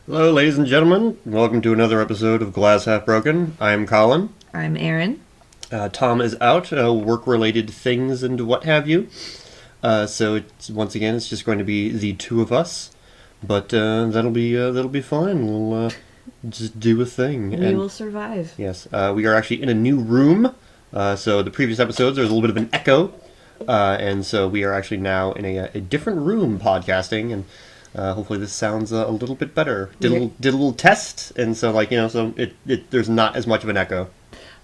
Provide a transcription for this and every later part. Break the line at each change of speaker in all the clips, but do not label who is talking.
Hello, ladies and gentlemen. Welcome to another episode of Glass Half Broken. I'm Colin.
I'm Erin.
Tom is out, work-related things and what have you. Once again, it's just going to be the two of us. But that'll be fine. We'll just do a thing.
We will survive.
Yes, we are actually in a new room. So the previous episodes, there was a little bit of an echo. And so we are actually now in a different room podcasting, and hopefully this sounds a little bit better. Did a little test, and so there's not as much of an echo.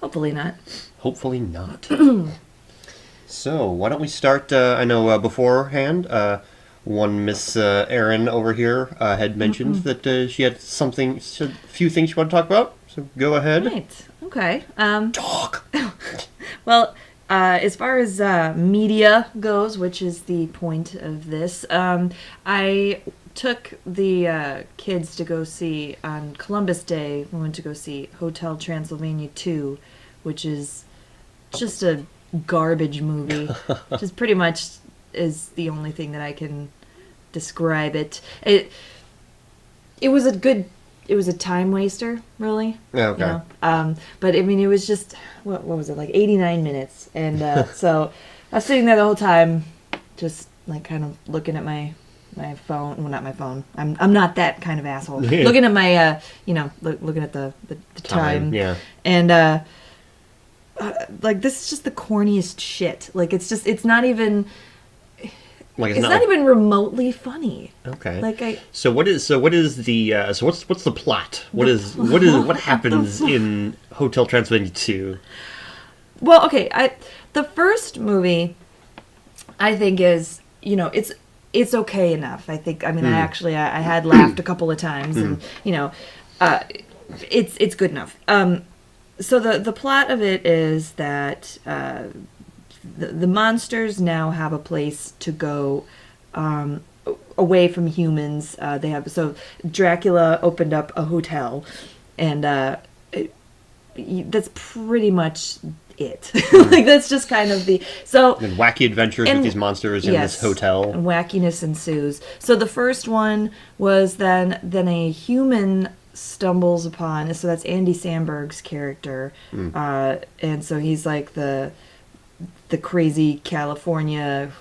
Hopefully not.
Hopefully not. So why don't we start? I know beforehand, one Miss Erin over here had mentioned that she had a few things she wanted to talk about. So go ahead.
Right. Okay.
Talk.
Well, as far as media goes, which is the point of this, I took the kids to go see, on Columbus Day, we went to go see Hotel Transylvania 2, which is just a garbage movie. Just pretty much is the only thing that I can describe it. It was a time waster, really.
Yeah, okay.
You know? But I mean, it was just, what was it, like 89 minutes. And so I was sitting there the whole time, just like kind of looking at my phone. Well, not my phone. I'm not that kind of asshole. Looking at my, looking at the time.
Yeah.
And like, this is just the corniest shit. Like, it's not even. It's not even remotely funny.
Okay. So what's the plot? What happens in Hotel Transylvania 2?
Well, okay, the first movie I think is, it's okay enough. I think, I mean, I had laughed a couple of times, and it's good enough. So the plot of it is that the monsters now have a place to go away from humans. So Dracula opened up a hotel, and that's pretty much it. Like, that's just kind of the
and wacky adventures with these monsters in this hotel.
And wackiness ensues. So the first one was then a human stumbles upon. So that's Andy Samberg's character, and so he's like the crazy California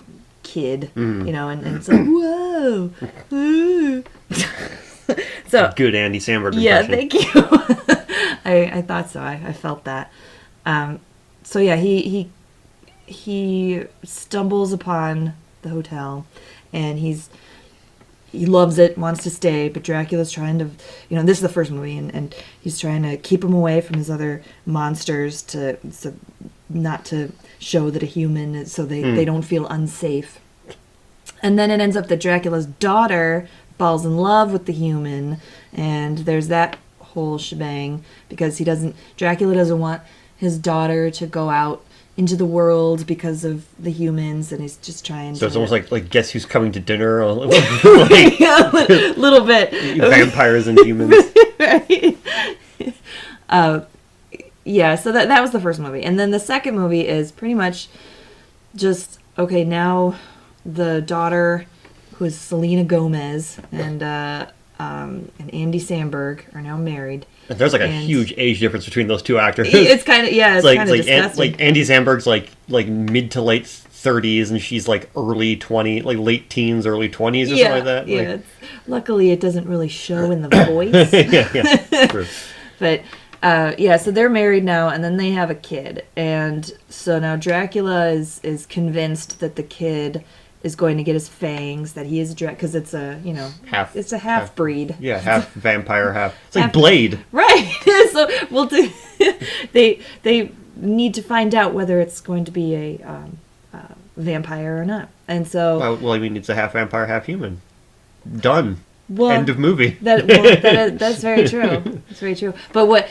kid, and it's like, whoa, ooh. So
good Andy Samberg impression.
Yeah, thank you. I thought so. I felt that. So yeah, he stumbles upon the hotel, and he loves it, wants to stay, but Dracula's trying to, this is the first movie, and he's trying to keep him away from his other monsters so not to show that a human, so they don't feel unsafe. And then it ends up that Dracula's daughter falls in love with the human, and there's that whole shebang, because Dracula doesn't want his daughter to go out into the world because of the humans, and he's just trying
So
to...
it's almost like guess who's coming to dinner? A
little bit.
Vampires and humans.
Right. Yeah, so that was the first movie. And then the second movie is pretty much just, okay, now the daughter, who is Selena Gomez, and Andy Samberg are now married.
And there's a huge age difference between those two actors.
It's kind of, it's kind of disgusting.
Like Andy Samberg's like mid to late 30s, and she's like early 20s, like late teens, early 20s, or something like that.
Yeah, luckily it doesn't really show in the voice.
yeah, true.
But... so they're married now, and then they have a kid. And so now Dracula is convinced that the kid is going to get his fangs, that he is because it's a, it's a half-breed.
Yeah, half vampire, half... It's like Blade.
Right. So, well, they need to find out whether it's going to be a vampire or not. And so...
Well, I mean, it's a half vampire, half human. Done.
Well,
end of movie.
That's very true. That's very true. But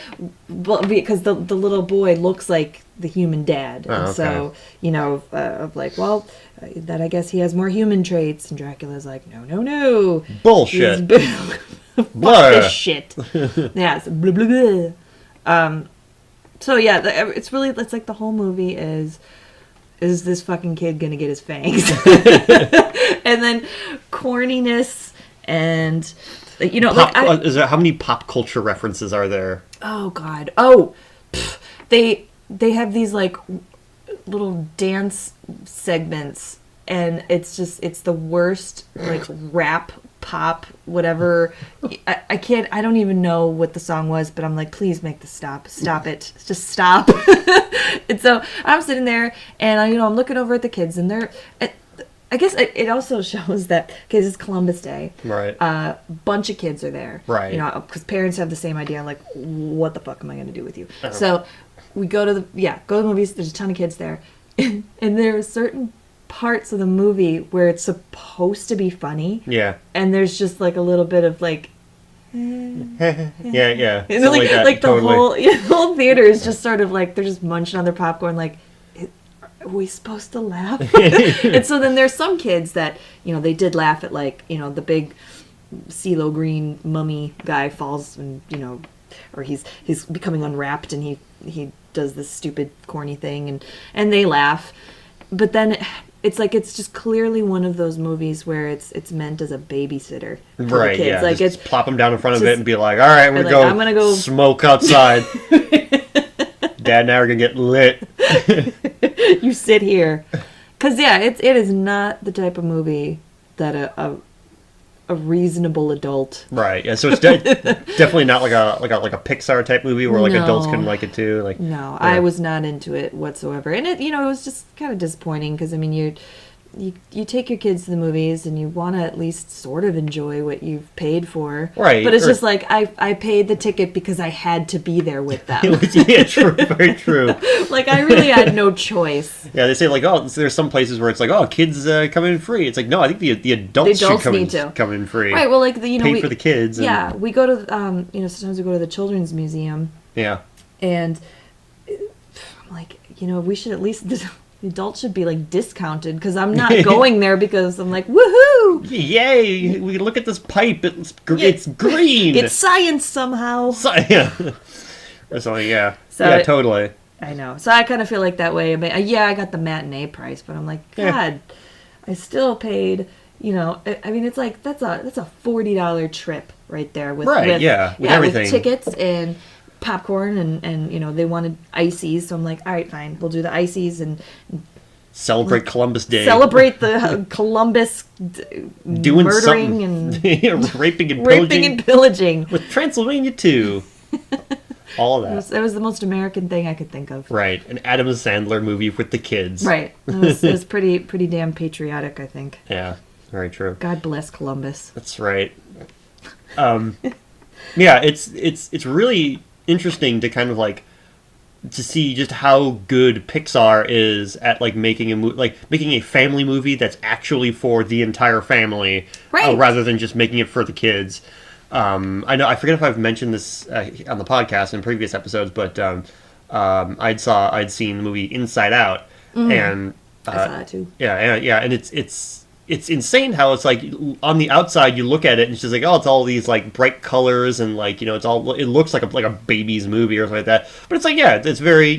because the little boy looks like the human dad, and so that I guess he has more human traits, and Dracula's like, no,
bullshit,
fuck this shit. Yeah, so blah, blah, blah. So yeah, it's like the whole movie is this fucking kid gonna get his fangs, and then corniness And you know,
how many pop culture references are there?
Oh God. Oh, they have these like little dance segments, and it's the worst, like rap, pop, whatever. I can't. I don't even know what the song was, but I'm like, please make this stop. Stop it. Just stop. And so I'm sitting there, and I'm looking over at the kids, and they're. I guess it also shows that, because it's Columbus Day.
Right.
Bunch of kids are there.
Right.
Because parents have the same idea, like, what the fuck am I going to do with you? So we go to the movies. There's a ton of kids there. And there are certain parts of the movie where it's supposed to be funny.
Yeah.
And there's just, like, a little bit of, like...
yeah.
And like
totally.
the whole theater is just sort of like, they're just munching on their popcorn, like... Are we supposed to laugh? And so then there's some kids that, they did laugh at, like, the big CeeLo Green mummy guy falls and, or he's becoming unwrapped and he does this stupid corny thing and they laugh. But then it's like, it's just clearly one of those movies where it's meant as a babysitter for
right,
the kids.
Yeah.
Like,
just plop them down in front of it and be like, all right, I'm gonna go smoke outside. Dad and I are gonna get lit.
You sit here, because it is not the type of movie that a reasonable adult.
Right. Yeah. So it's definitely not like a Pixar type movie where adults can like it too. Like
no,
yeah.
I was not into it whatsoever, and it was just kind of disappointing because you take your kids to the movies and you want to at least sort of enjoy what you've paid for.
Right.
But it's just like, I paid the ticket because I had to be there with them.
Yeah, true. Very true.
Like, I really had no choice.
Yeah, they say, like, there's some places where it's like, kids come in free. It's like, no, I think the adults should come in free.
Right, well, like,
pay for the kids.
Yeah, we go to, sometimes we go to the Children's Museum.
Yeah. And
I'm like, we should at least... The adults should be, like, discounted, because I'm not going there because I'm like, woohoo!
Yay! We look at this pipe. It's green.
It's science somehow.
Yeah. Or something, yeah. Totally.
I know. So I kind of feel like that way. I got the matinee price, but I'm like, God, I still paid, I mean, it's like, that's a $40 trip right there with
everything.
With tickets and popcorn and they wanted ices, so I'm like, all right, fine, we'll do the ices and
celebrate Columbus Day,
celebrate the Columbus
doing
murdering and
raping and pillaging
with
Transylvania 2. All of that.
It was the most American thing I could think of.
Right, an Adam Sandler movie with the kids.
Right, it was pretty damn patriotic, I think.
Yeah, very true.
God bless Columbus.
That's right. Yeah, it's really interesting to kind of like to see just how good Pixar is at like making a family movie that's actually for the entire family,
right?
Rather than just making it for the kids. I forget if I've mentioned this on the podcast in previous episodes, but I'd seen the movie Inside Out, and
I saw that too.
Yeah, and it's insane how it's like on the outside you look at it and it's just like, it's all these like bright colors and like it looks like a baby's movie or something like that. But it's like, it's very,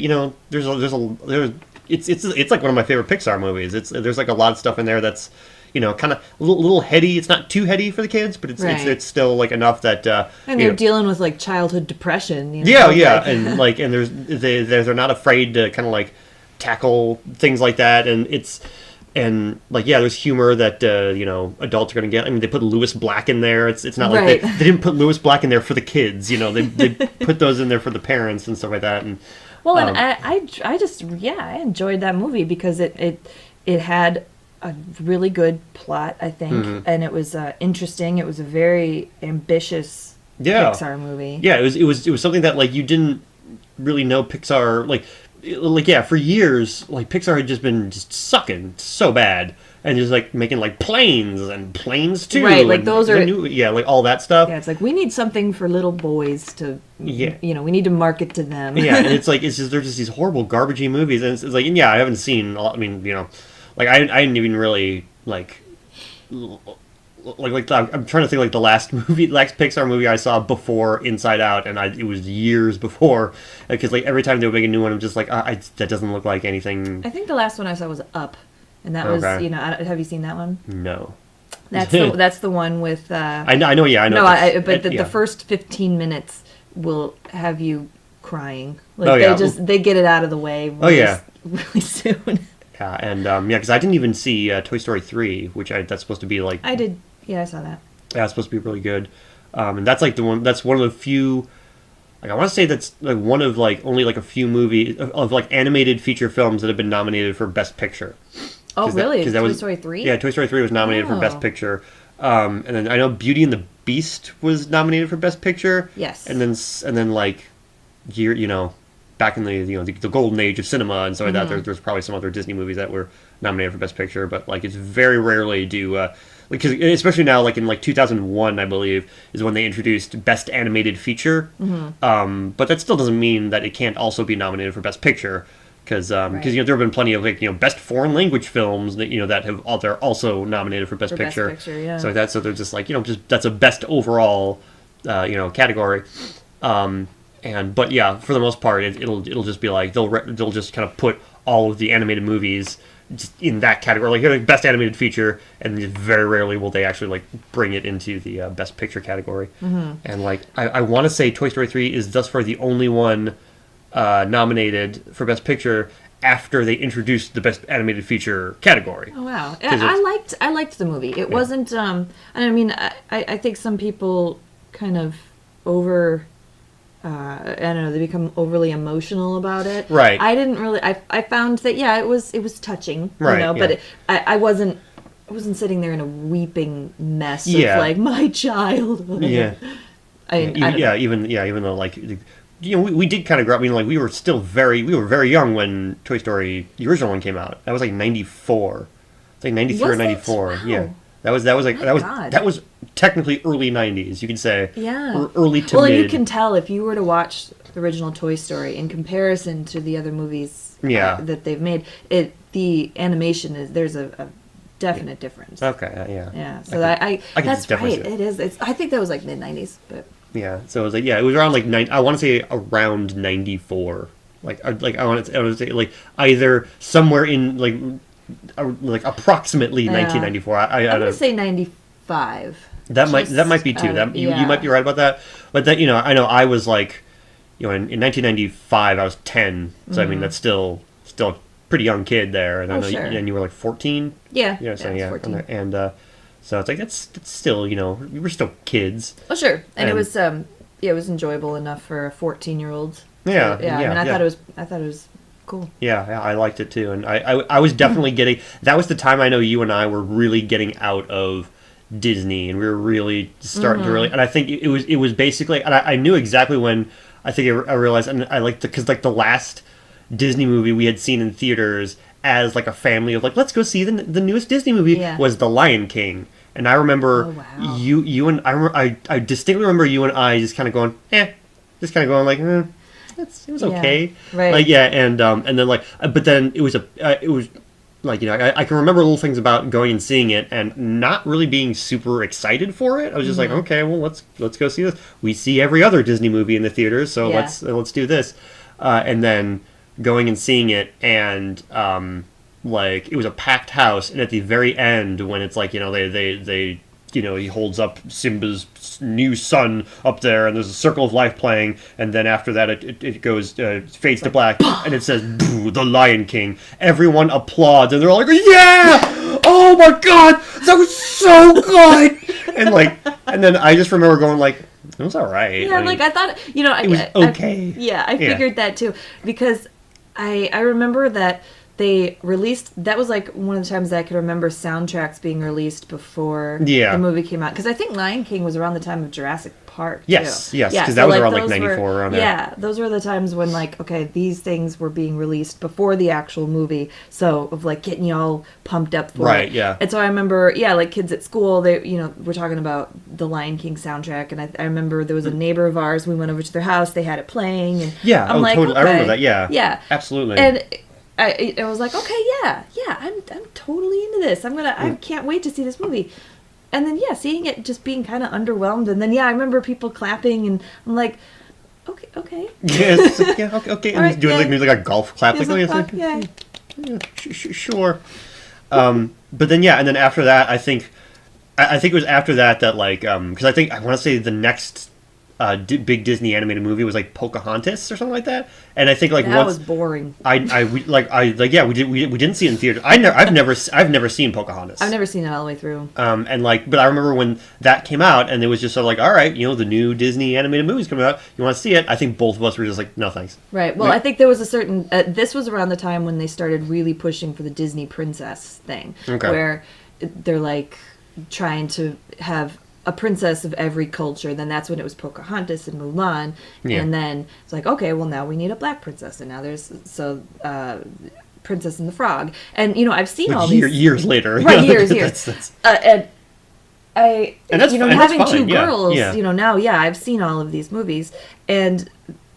it's like one of my favorite Pixar movies. There's like a lot of stuff in there that's kind of a little heady. It's not too heady for the kids, but it's still like enough that
and they're dealing with like childhood depression.
And like and they're not afraid to kind of like tackle things like that, and and like there's humor that adults are gonna get. I mean, they put Lewis Black in there. It's not like they didn't put Lewis Black in there for the kids. They put those in there for the parents and stuff like that. And
and I just I enjoyed that movie because it had a really good plot, I think, and it was interesting. It was a very ambitious Pixar movie. Yeah, it was something that like you didn't really know Pixar like for years, like Pixar had just been sucking so bad and just like making like planes too, right? Like those are
like all that stuff.
Yeah, it's like we need something for little boys to we need to market to them.
Yeah, and it's just they're just these horrible garbagey movies, and it's like I haven't seen. I mean, like I didn't even really like I'm trying to think like the last Pixar movie I saw before Inside Out, and it was years before, because like every time they would make a new one, I'm just like, that doesn't look like anything.
I think the last one I saw was Up, and that was have you seen that one?
No.
That's the one with.
I know. Yeah, I know.
No, but
yeah.
the first 15 minutes will have you crying. Like
Oh, yeah.
they get it out of the way. Really soon.
Yeah, and because I didn't even see Toy Story 3, which that's supposed to be like.
I did. Yeah, I saw that.
Yeah, it's supposed to be really good, and that's like the one. That's one of the few. Like, I want to say that's like one of like only like a few movies of like animated feature films that have been nominated for Best Picture.
Oh, really?
Because that
Toy
was
Story 3?
Yeah, Toy Story 3 was nominated for Best Picture. And then I know Beauty and the Beast was nominated for Best Picture.
Yes.
And then like back in the golden age of cinema and stuff like that, there's probably some other Disney movies that were nominated for Best Picture, but like it's very rarely do because especially now, like in like 2001, I believe, is when they introduced Best Animated Feature. But that still doesn't mean that it can't also be nominated for Best Picture, because there have been plenty of like Best Foreign Language films that they're also nominated for Best Picture.
Best Picture, yeah.
So they're just like just that's a best overall category. But yeah, for the most part, it'll just be like they'll just kind of put all of the animated movies just in that category, like best animated feature, and just very rarely will they actually like bring it into the best picture category. And like I want to say Toy Story 3 is thus far the only one nominated for best picture after they introduced the best animated feature category.
Oh wow! I liked the movie. It wasn't. I mean, I think some people kind of I don't know, they become overly emotional about it.
Right.
I didn't really. I found that it was touching.
Right.
But I wasn't sitting there in a weeping mess of like my child.
Yeah.
Even
Even though like we did kind of grow up. I mean, like we were very young when Toy Story the original one came out. That was like 94. It's like 93 or 94.
Wow.
Yeah. That was technically early 90s, you could say.
Yeah.
Early to
mid. Well, you can tell if you were to watch the original Toy Story in comparison to the other movies that they've made, the animation there's a definite difference.
Okay, yeah.
Yeah. So that's right. It is. I think that was like mid 90s, but
yeah. So it was like it was around like I want to say around 94. Like I want to say like either somewhere in like approximately 1994. I'm
going to say 95.
That might be too. You might be right about that. But that I know I was like, in 1995 I was 10. So I mean that's still a pretty young kid there, and I know you were like 14.
Yeah.
So
14.
And so it's like that's still we were still kids.
Oh sure, and it was it was enjoyable enough for a 14-year-old.
Yeah.
I mean I thought it was cool.
Yeah, I liked it too, and I was definitely getting. That was the time I know you and I were really getting out of Disney, and we were really starting to really. And I think it was basically, and I knew exactly when. I think I realized, and I liked because like the last Disney movie we had seen in theaters as like a family of like let's go see the newest Disney movie was The Lion King, and I remember you and I distinctly remember you and I just kind of going just kind of going like. It was okay,
right?
Like and then like, but then it was like I can remember little things about going and seeing it and not really being super excited for it. I was just like, okay, well let's go see this. We see every other Disney movie in the theaters, so let's do this. And then going and seeing it, and like it was a packed house, and at the very end when it's like they he holds up Simba's new son up there, and there's a Circle of Life playing, and then after that it goes fades to black, and it says The Lion King. Everyone applauds, and they're all like, yeah! Oh my god, that was so good! and then I just remember going like, it was all right.
Yeah, I thought
it was okay.
I figured that too, because I remember that they released, that was like one of the times that I could remember soundtracks being released before the movie came out. Because I think Lion King was around the time of Jurassic Park, too.
Yes, because that was around like 94 around there.
Yeah, those were the times when like, okay, these things were being released before the actual movie. So, of like getting y'all pumped up for it.
Right, yeah.
And so I remember, like kids at school, they, we're talking about the Lion King soundtrack. And I remember there was a neighbor of ours, we went over to their house, they had it playing. And I'm like,
totally.
okay.
I remember that, yeah.
Yeah.
Absolutely.
And I was like, okay, I'm totally into this. I can't wait to see this movie. And then seeing it just being kind of underwhelmed, and then I remember people clapping, and I'm like, okay.
Yes, okay. And
right,
doing like maybe like a golf clap,
sure.
But then and then after that, I think I think it was after that like because I want to say the next big Disney animated movie was like Pocahontas or something like that, and I think like
That was boring.
we didn't see it in theater. I've never seen Pocahontas.
I've never seen it all the way through.
And like, but I remember when that came out, and it was just sort of like, all right, the new Disney animated movie's coming out. You want to see it? I think both of us were just like, no thanks.
Right. Well, I think there was a certain. This was around the time when they started really pushing for the Disney princess thing, where they're like trying to have a princess of every culture. Then that's when it was Pocahontas and Mulan, and then it's like, okay, well now we need a black princess, and now there's Princess and the Frog, and I've seen all these
years later,
right? Years. And that's having
fine.
two girls, now, I've seen all of these movies, and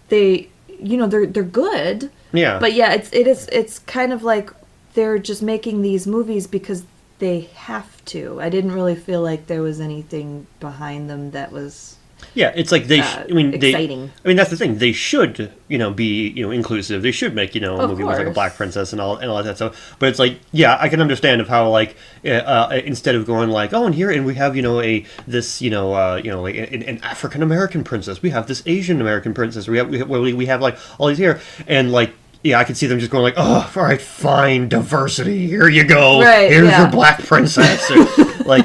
they, they're good, but it's kind of like they're just making these movies because they have to. I didn't really feel like there was anything behind them that was
it's like they
exciting.
That's the thing. They should, be, inclusive. They should make, a movie with like a black princess and all that stuff. But it's like, I can understand of how like instead of going like, oh, and here and we have, an African American princess. We have this Asian American princess. We have like all these here, and like, I could see them just going like, oh, all right, fine, diversity, here you go.
Right,
here's your black princess. Or, like,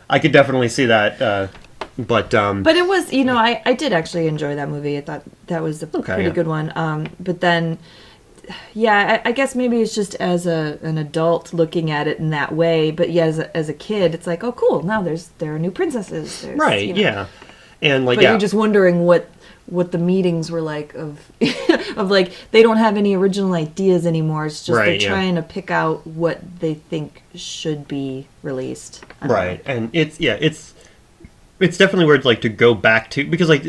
I could definitely see that. But
it was, I did actually enjoy that movie. I thought that was a pretty good one. But then, I guess maybe it's just as an adult looking at it in that way. But as a kid, it's like, oh, cool. Now there are new princesses. There's,
and like,
but you're just wondering what the meetings were like of like they don't have any original ideas anymore. It's just they're trying to pick out what they think should be released.
Right, and it's definitely weird like to go back to, because like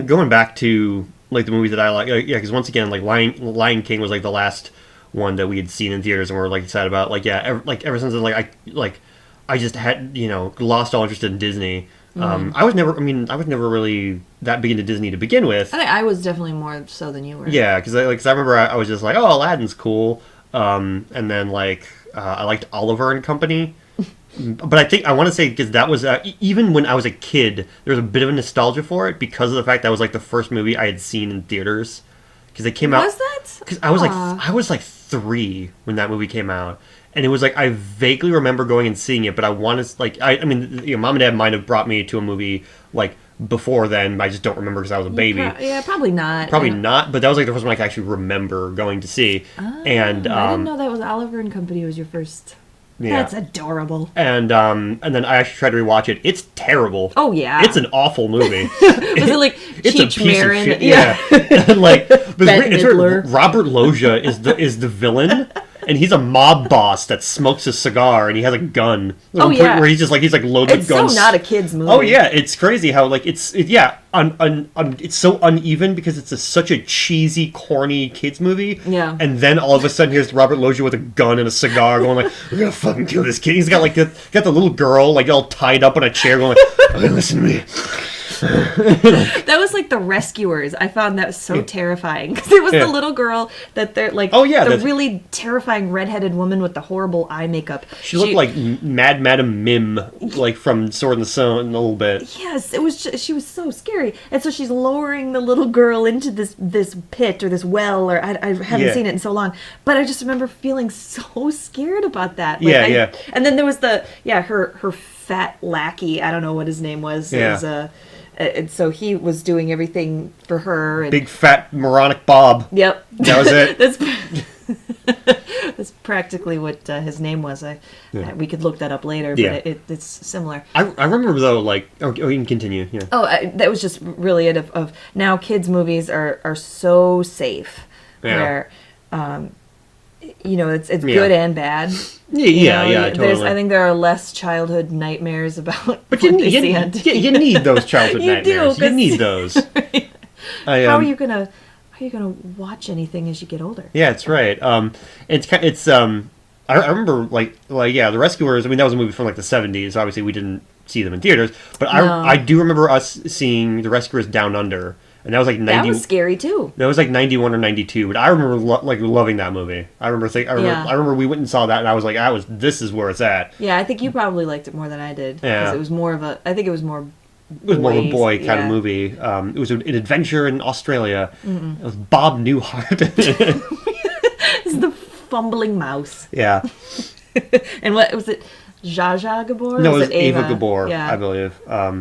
going back to like the movies that I like, because once again like Lion King was like the last one that we had seen in theaters and we're like excited about, like ever since I just had lost all interest in Disney. I was never really that big into Disney to begin with.
I think I was definitely more so than you were.
Yeah, because I remember I was just like, oh, Aladdin's cool, and then like I liked Oliver and Company, but I want to say because that was even when I was a kid, there was a bit of a nostalgia for it because of the fact that was like the first movie I had seen in theaters, because it came out.
Was that?
Because I was like 3 when that movie came out. And it was like I vaguely remember going and seeing it, but I want to like Mom and Dad might have brought me to a movie like before then. I just don't remember because I was a baby.
Probably not.
Probably not. But that was like the first one I could actually remember going to see. And
I didn't know that was Oliver and Company was your first. Yeah. That's adorable.
And then I actually tried to rewatch it. It's terrible.
Oh yeah,
it's an awful movie.
Was it like Cheech Marin?
Yeah. Like Robert Loggia is the villain. And he's a mob boss that smokes a cigar and he has a gun. Where he's like loaded with guns.
It's so not a kid's movie.
Oh yeah, it's crazy how like it's so uneven because it's such a cheesy, corny kids movie.
Yeah.
And then all of a sudden here's Robert Loggia with a gun and a cigar going like, we're gonna fucking kill this kid. He's got like got the little girl like all tied up on a chair going like, okay, listen to me.
That was like The Rescuers. I found that so terrifying because it was the little girl that they're like, the really terrifying redheaded woman with the horrible eye makeup.
She looked like Mad Madam Mim, like from Sword in the Stone a little bit.
Yes, it was. She was so scary, and so she's lowering the little girl into this pit or this well, or I haven't seen it in so long, but I just remember feeling so scared about that. Like, and then there was her fat lackey. I don't know what his name was.
Yeah.
It was and so he was doing everything for her. And,
big fat moronic Bob.
Yep.
That was it.
That's practically what his name was. We could look that up later, but it's similar.
I remember though, like, you can continue. Yeah.
That was just really it. Of now, kids' movies are so safe, where it's good and bad.
Yeah, totally.
I think there are less childhood nightmares about
but
what they see on TV.
You need those childhood nightmares.
You
need those.
How are you gonna watch anything as you get older?
Yeah, that's right. I remember The Rescuers. I mean, that was a movie from like the 70s. Obviously, we didn't see them in theaters, but I do remember us seeing The Rescuers Down Under. and that was like 90.
That was scary too.
That was like 91 or 92, but I remember loving that movie. I remember we went and saw that, and I was like, this is where it's at.
Yeah, I think you probably liked it more than I did.
Yeah.
Because it was more of a, I think it was more
It was more of a boy kind of movie. It was an adventure in Australia. It was Bob Newhart.
It's the fumbling mouse.
Yeah.
And what was it? Zsa Zsa Gabor?
No, it was Ava Gabor, I believe.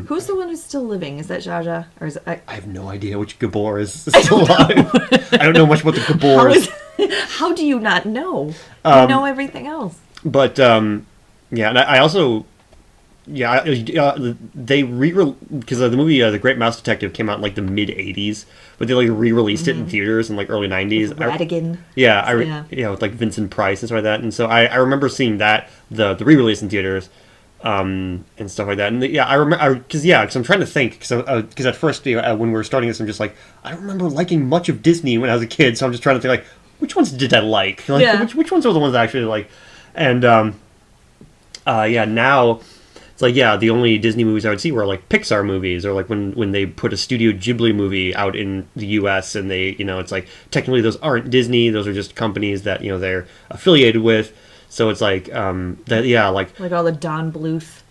Who's the one who's still living? Is that Zsa Zsa? Or is it,
I have no idea which Gabor is still alive. I don't know much about the Gabors.
How do you not know? You know everything else.
But, yeah, and I also... Yeah, they because the movie The Great Mouse Detective came out in like the mid '80s, but they like re-released it in theaters in like early '90s.
Radigan.
With like Vincent Price and stuff like that. And so I remember seeing that the re-release in theaters, and stuff like that. And I remember because I'm trying to think because at first when we were starting this, I'm just like I don't remember liking much of Disney when I was a kid, so I'm just trying to think like which ones did I like? Like, which ones are the ones I actually like? And now. It's like, the only Disney movies I would see were like Pixar movies, or like when they put a Studio Ghibli movie out in the U.S. and they, it's like technically those aren't Disney; those are just companies that they're affiliated with. So it's like like
all the Don Bluth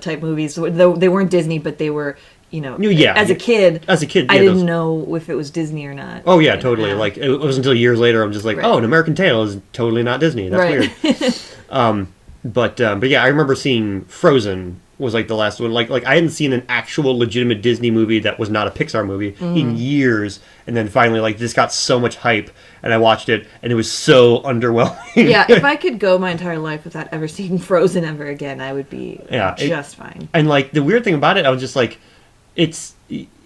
type movies. Though they weren't Disney, but they were. As a kid, I didn't know if it was Disney or not.
Oh yeah, totally. Like it wasn't until years later I'm just like, oh, An American Tail is totally not Disney. That's weird. But yeah, I remember seeing Frozen was like the last one. Like I hadn't seen an actual legitimate Disney movie that was not a Pixar movie in years. And then finally, like this got so much hype, and I watched it, and it was so underwhelming.
Yeah, if I could go my entire life without ever seeing Frozen ever again, I would be just fine. And
like the weird thing about it, I was just like, it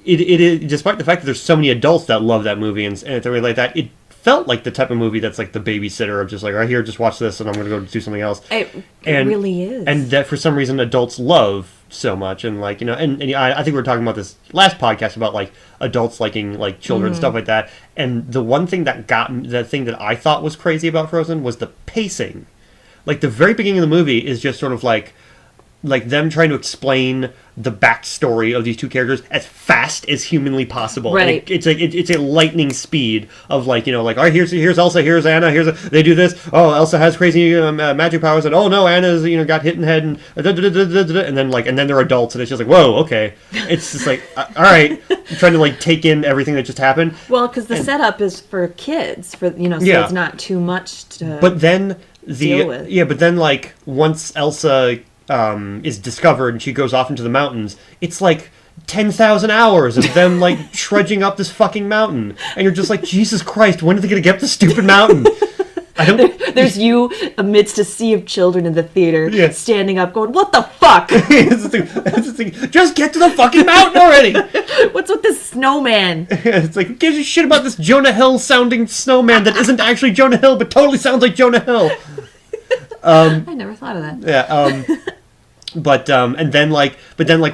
is despite the fact that there's so many adults that love that movie and everything like that. It felt like the type of movie that's like the babysitter of just like, here, just watch this and I'm going to go do something else.
It really is.
And that for some reason adults love so much. And like, and I think we were talking about this last podcast about like adults liking like children and stuff like that. And the one thing the thing that I thought was crazy about Frozen was the pacing. Like the very beginning of the movie is just sort of like them trying to explain the backstory of these two characters as fast as humanly possible.
Right.
It's a lightning speed of like all right, here's Elsa, here's Anna, they do this. Oh, Elsa has crazy magic powers, and oh no, Anna's got hit in the head, and then they're adults, and it's just like whoa, okay. It's just like all right, trying to like take in everything that just happened.
Well, because the setup is for kids, so it's not too much to.
But then
deal with.
But then like once Elsa is discovered and she goes off into the mountains, it's like 10,000 hours of them like trudging up this fucking mountain, and you're just like, Jesus Christ, when are they gonna get up this stupid mountain?
There's you amidst a sea of children in the theater, standing up going, what the fuck?
It's the thing. Just get to the fucking mountain already.
What's with this snowman?
It's like, who gives a shit about this Jonah Hill sounding snowman that isn't actually Jonah Hill but totally sounds like Jonah Hill?
I never thought of that.
Yeah, but then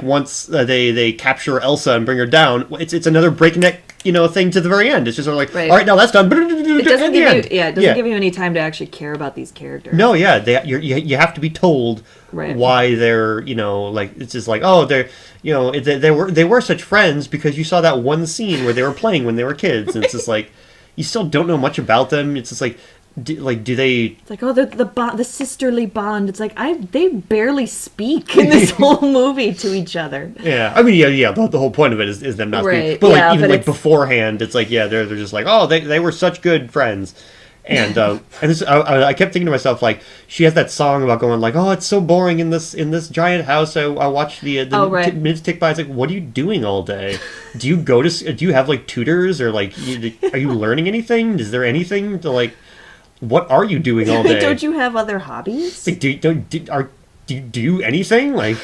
once they capture Elsa and bring her down, it's another breakneck thing to the very end. It's just sort of like, all right, now that's done.
It doesn't give you any time to actually care about these characters.
No, you have to be told why they're like, it's just like, oh, they're they were such friends because you saw that one scene where they were playing when they were kids, and it's just like you still don't know much about them. It's just like. Do they? It's
like, oh, the sisterly bond. It's like they barely speak in this whole movie to each other.
Yeah, I mean, yeah. The whole point of it is them not speaking. But like even like beforehand, it's like they're just like, oh, they were such good friends. And this, I kept thinking to myself, like, she has that song about going like, oh, it's so boring in this giant house. I watch the minutes tick by. It's like, what are you doing all day? Do you have like tutors, or like are you learning anything? Is there anything to like? What are you doing all day?
Don't you have other hobbies?
Like, do you anything? Like,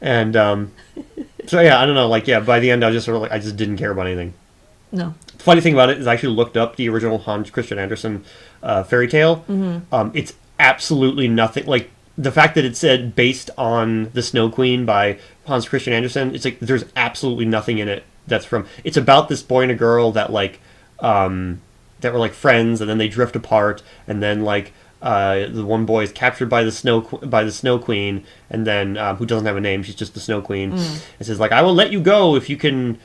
and so yeah, I don't know. Like, yeah, by the end, I was just sort of like, I just didn't care about anything.
No.
The funny thing about it is, I actually looked up the original Hans Christian Andersen fairy tale.
Mm-hmm.
It's absolutely nothing. Like the fact that it said based on The Snow Queen by Hans Christian Andersen. It's like there's absolutely nothing in it that's from. It's about this boy and a girl that like. That were like friends, and then they drift apart, and then like the one boy is captured by the Snow Queen, and then who doesn't have a name, she's just the Snow Queen, and says like, I will let you go if you can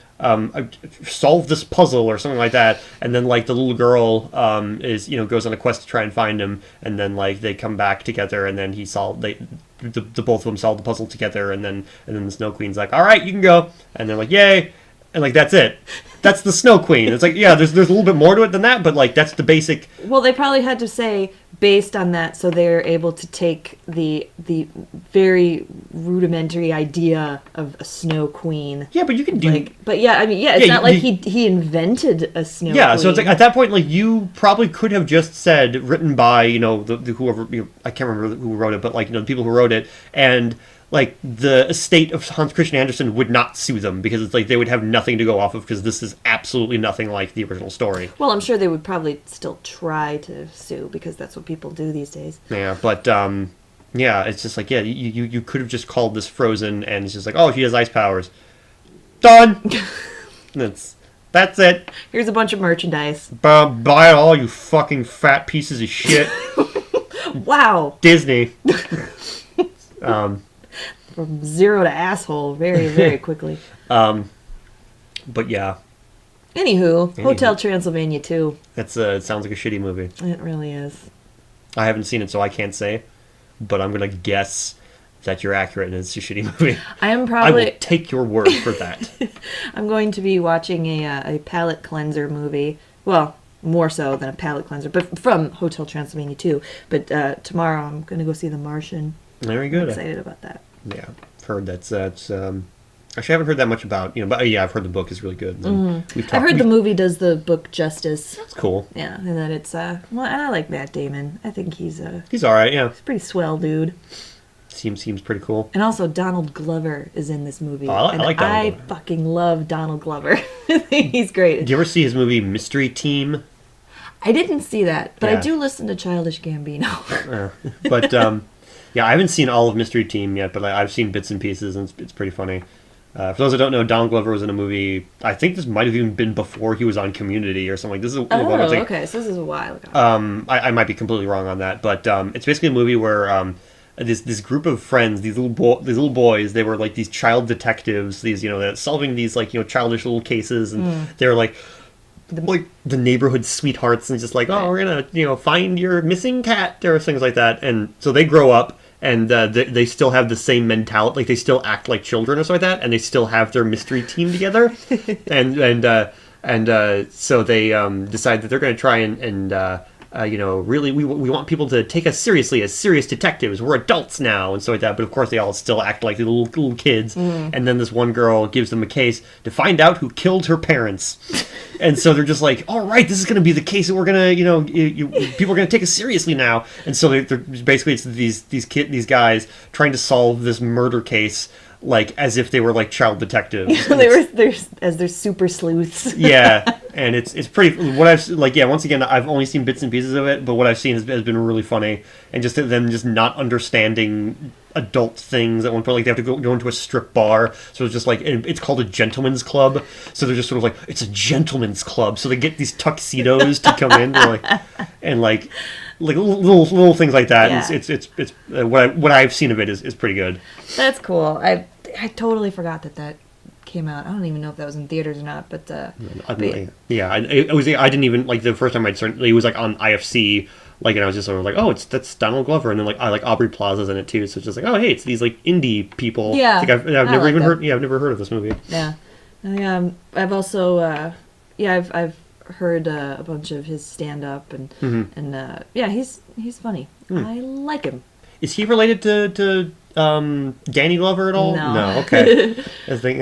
solve this puzzle or something like that. And then like the little girl is goes on a quest to try and find him, and then like they come back together, and then the both of them solve the puzzle together, and then the Snow Queen's like, all right, you can go, and they're like, yay. And like that's it. That's the Snow Queen. It's like, yeah, there's a little bit more to it than that, but like that's the basic.
Well, they probably had to say based on that, so they're able to take the very rudimentary idea of a Snow Queen.
Yeah, but you can do.
But yeah, I mean, yeah, it's not like he invented a Snow Queen.
Yeah, so it's like at that point, like you probably could have just said written by the whoever I can't remember who wrote it, but like the people who wrote it, and like the estate of Hans Christian Andersen would not sue them because it's like they would have nothing to go off of because this is absolutely nothing like the original story.
Well, I'm sure they would probably still try to sue because that's what people do these days.
Yeah, but yeah, it's just like, yeah, you could have just called this Frozen, and it's just like, oh, she has ice powers. Done. That's it.
Here's a bunch of merchandise.
Buy it all, you fucking fat pieces of shit.
Wow.
Disney.
From zero to asshole very, very quickly.
But yeah.
Anywho, Hotel Transylvania 2.
That's it sounds like a shitty movie.
It really is.
I haven't seen it, so I can't say. But I'm gonna guess that you're accurate and it's a shitty movie.
I
will take your word for that.
I'm going to be watching a palate cleanser movie. Well, more so than a palate cleanser, but from Hotel Transylvania 2. But tomorrow I'm going to go see The Martian.
Very good.
I'm excited about that.
Yeah, I've heard that's actually I haven't heard that much about, but yeah, I've heard the book is really good.
I've heard the movie does the book justice.
That's cool.
Yeah, and that it's well, I like Matt Damon. I think he's
all right. Yeah,
he's a pretty swell dude.
Seems pretty cool.
And also Donald Glover is in this movie.
Oh, I like Donald Glover.
I fucking love Donald Glover. He's great.
Did you ever see his movie Mystery Team?
I didn't see that, but
Yeah.
I do listen to Childish Gambino.
But yeah, I haven't seen all of Mystery Team yet, but I've seen bits and pieces, and it's pretty funny. For those that don't know, Donald Glover was in a movie. I think this might have even been before he was on Community or something. This is
Okay, so this is a while ago.
I might be completely wrong on that, but it's basically a movie where this group of friends, these little boys, they were like these child detectives, these solving these like childish little cases, and they were like the neighborhood sweethearts, and just like, oh, we're gonna find your missing cat or things like that. And so they grow up, and they still have the same mentality, like they still act like children or something like that, and they still have their mystery team together, and so they decide that they're going to try and really we want people to take us seriously as serious detectives. We're adults now and so like that, but of course they all still act like little kids. And then this one girl gives them a case to find out who killed her parents. And so they're just like, all right, this is going to be the case that we're going to, people are going to take us seriously now. And so they're basically it's these guys trying to solve this murder case like as if they were like child detectives.
They're super sleuths.
Yeah, and it's pretty. What I've once again, I've only seen bits and pieces of it, but what I've seen has been really funny, and just them just not understanding adult things at one point. Like they have to go into a strip bar, so it's just like it's called a gentleman's club. So they're just sort of like, it's a gentleman's club. So they get these tuxedos to come in, and like little things like that.
Yeah.
It's what I've seen of it is pretty good.
That's cool. I totally forgot that came out. I don't even know if that was in theaters or not, but
yeah, I didn't even like the first time I'd started. It was like on IFC, like, and I was just sort of like, oh, that's Donald Glover, and then like I like Aubrey Plaza's in it too, so it's just like, oh, hey, it's these like indie people.
Yeah,
like I've never even heard. Yeah, I've never heard of this movie.
Yeah, I've also I've heard a bunch of his stand up and yeah, he's funny. I like him.
Is he related to Danny Glover at all?
No.
Okay. I think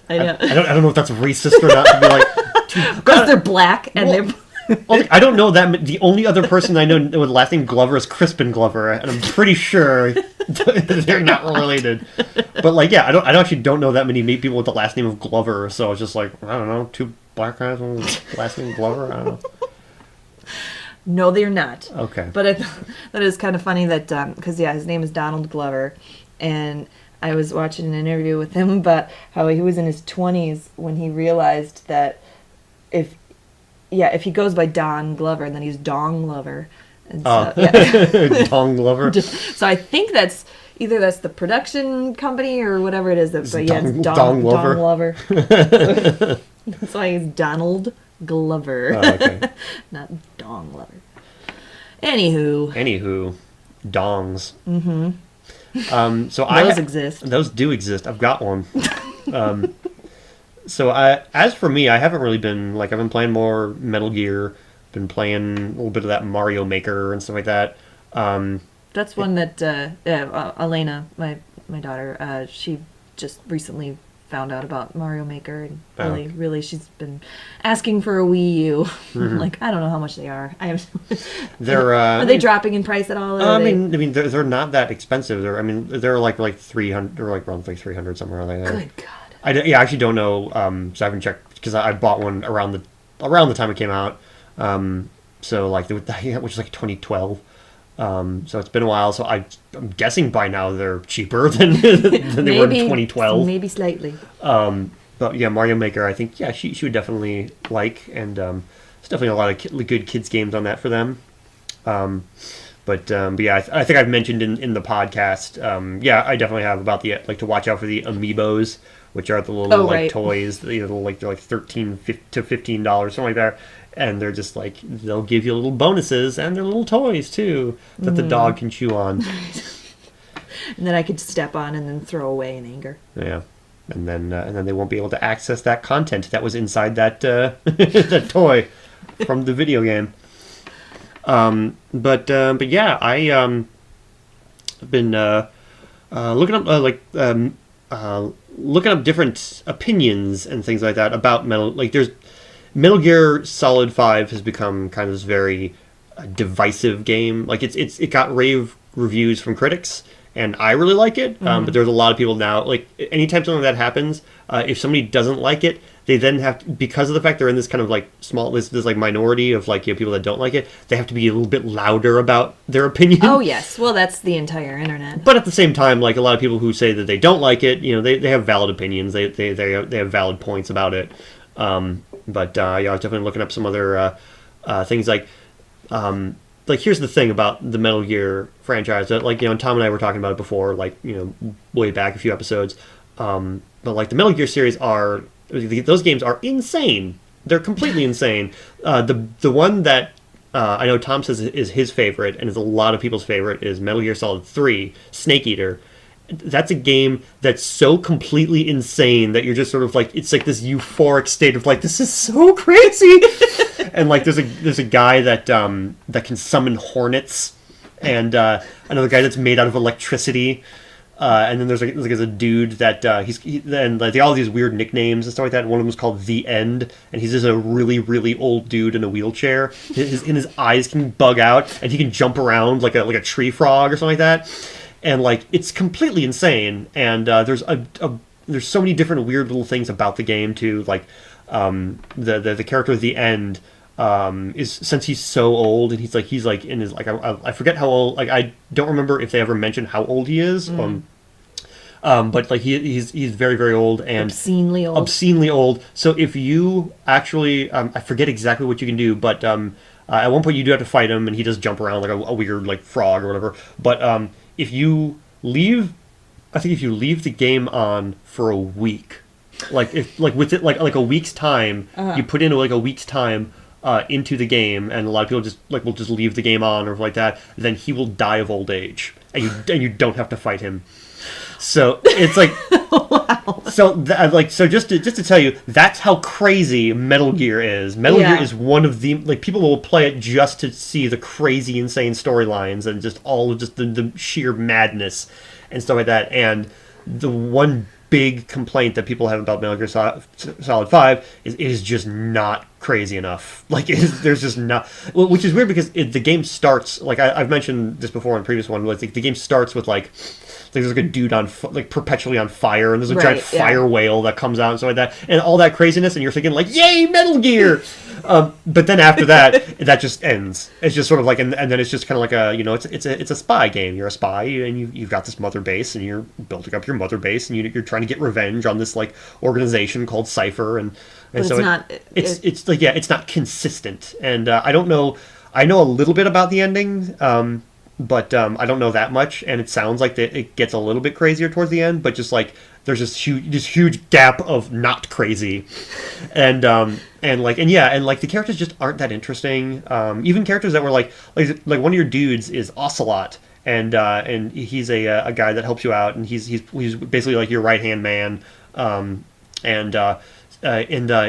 I know.
I don't know if that's racist or not to be like,
because they're black and they're.
I don't know that. The only other person I know with the last name Glover is Crispin Glover, and I'm pretty sure they're not related. But like, yeah, I actually don't know that many people with the last name of Glover. So I was just like, I don't know, two black guys with last name Glover. I don't know.
No, they're not.
Okay.
But that is kind of funny that because his name is Donald Glover, and I was watching an interview with him about how he was in his 20s when he realized that if he goes by Don Glover and then he's Dong Glover, And so, yeah.
Dong Lover.
So I think that's either the production company or whatever it is. But yeah, it's
Dong Lover.
Dong Lover. That's why he's Donald Glover.
Oh, okay.
Not Dong Lover. Anywho,
dongs.
Mm-hmm.
So
those exist.
Those do exist. I've got one. So as for me, I haven't really been I've been playing more Metal Gear, been playing a little bit of that Mario Maker and stuff like that.
That's one that Elena, my daughter, she just recently found out about Mario Maker, and really she's been asking for a Wii U. I don't know how much they are. Are they dropping in price at all?
I mean they're not that expensive. They're like 300 or around 300 somewhere like that.
Good God.
I actually don't know. So I haven't checked because I bought one around the time it came out. Which is like 2012. So it's been a while. So I'm guessing by now they're cheaper than they were in 2012.
Maybe slightly.
But yeah, Mario Maker, I think she would definitely like, and there's definitely a lot of good kids games on that for them. But yeah, I think I've mentioned in the podcast. I definitely have about the to watch out for the amiibos, which are the little toys. They're like $13 to $15, something like that. And they're just they'll give you little bonuses, and they're little toys too that the dog can chew on.
And then I could step on and then throw away in anger.
Yeah, and then they won't be able to access that content that was inside that that toy from the video game. But yeah, I've been looking up looking up different opinions and things like that about there's Metal Gear Solid 5 has become kind of this very divisive game. It got rave reviews from critics, and I really like it. But there's a lot of people now, anytime something like that happens, if somebody doesn't like it, they then have to, because of the fact they're in this kind of small, this minority of people that don't like it, they have to be a little bit louder about their opinion.
Oh yes, well that's the entire internet.
But at the same time, a lot of people who say that they don't like it, they have valid opinions. They have valid points about it. But I was definitely looking up some other things here's the thing about the Metal Gear franchise that Tom and I were talking about it before, way back a few episodes. But the Metal Gear series those games are insane. They're completely insane. The one that I know Tom says is his favorite, and is a lot of people's favorite, is Metal Gear Solid 3, Snake Eater. That's a game that's so completely insane that you're just sort of it's this euphoric state of this is so crazy. And there's a guy that can summon hornets, and another guy that's made out of electricity. And then there's a dude that they all have these weird nicknames and stuff like that. One of them is called The End, and he's just a really, really old dude in a wheelchair. His eyes can bug out, and he can jump around like a tree frog or something like that. And it's completely insane. And there's so many different weird little things about the game too. The character at the end is, since he's so old, and he's in his I forget how old. I don't remember if they ever mentioned how old he is. But he's very, very old and obscenely old. So if you actually I forget exactly what you can do, but at one point you do have to fight him, and he does jump around like a weird frog or whatever. But if you leave the game on for a week, with it a week's time, you put in a week's time into the game, and a lot of people just will just leave the game on or like that, then he will die of old age, and you don't have to fight him. So it's
wow.
So just to tell you, that's how crazy Metal Gear is. Metal Gear is one of the people will play it just to see the crazy, insane storylines and just all of just the sheer madness and stuff like that. And the one big complaint that people have about Metal Gear Solid 5 is it is just not crazy enough. There's just not, which is weird because the game starts I've mentioned this before in the previous one. The game starts with there's a dude on perpetually on fire, and there's a giant fire whale that comes out and stuff like that, and all that craziness, and you're thinking yay, Metal Gear. But then after that, that just ends. It's just sort of and then it's just kind of it's a spy game. You're a spy, and you've got this mother base, and you're building up your mother base, and you're trying to get revenge on this organization called Cypher, and so it's not consistent. And I don't know. I know a little bit about the ending, but I don't know that much, and it sounds like that it gets a little bit crazier towards the end, but just like there's this huge gap of not crazy, and the characters just aren't that interesting. Even characters that were like one of your dudes is Ocelot, and he's a guy that helps you out, and he's basically like your right hand man,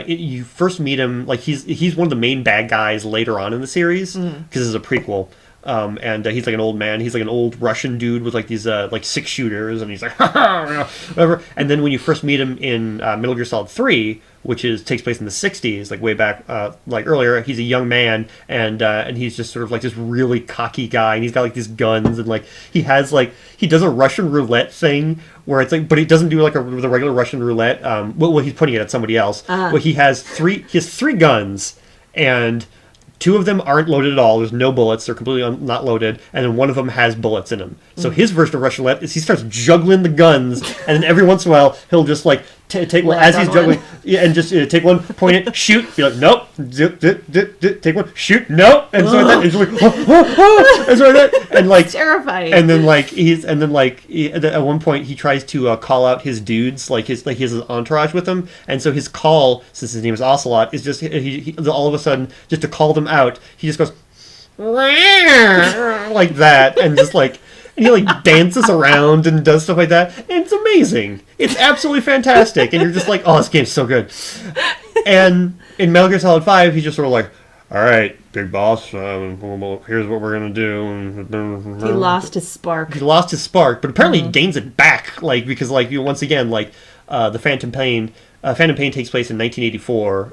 you first meet him like he's one of the main bad guys later on in the series because this is a prequel. He's like an old man. He's like an old Russian dude with like these like 6-shooters, and he's like whatever. And then when you first meet him in Metal Gear Solid 3, which takes place in the 60s, like way back like earlier, he's a young man, and he's just sort of like this really cocky guy, and he's got like these guns, and like he does a Russian roulette thing where it's like, but he doesn't do like the regular Russian roulette. Well, he's putting it at somebody else. But he has three guns, and 2 of them aren't loaded at all. There's no bullets. They're completely not loaded. And then one of them has bullets in them. So his version of Russian roulette is he starts juggling the guns, and then every once in a while he'll just like take one as he's juggling, and just take one, point it, shoot, be like, nope, take one, shoot, nope, and so like that, and so like, and so like that, and like
terrifying.
And then at one point he tries to call out his dudes, like his entourage with him, and so his call, since his name is Ocelot, is just he all of a sudden, just to call them out, he just goes like that, and just like. And he like dances around and does stuff like that, and it's amazing. It's absolutely fantastic, and you're just like, oh, this game's so good. And in Metal Gear Solid 5, he's just sort of like, all right, big boss, here's what we're gonna do.
He lost his spark.
But apparently he gains it back, like because like once again, like the Phantom Pain takes place in 1984.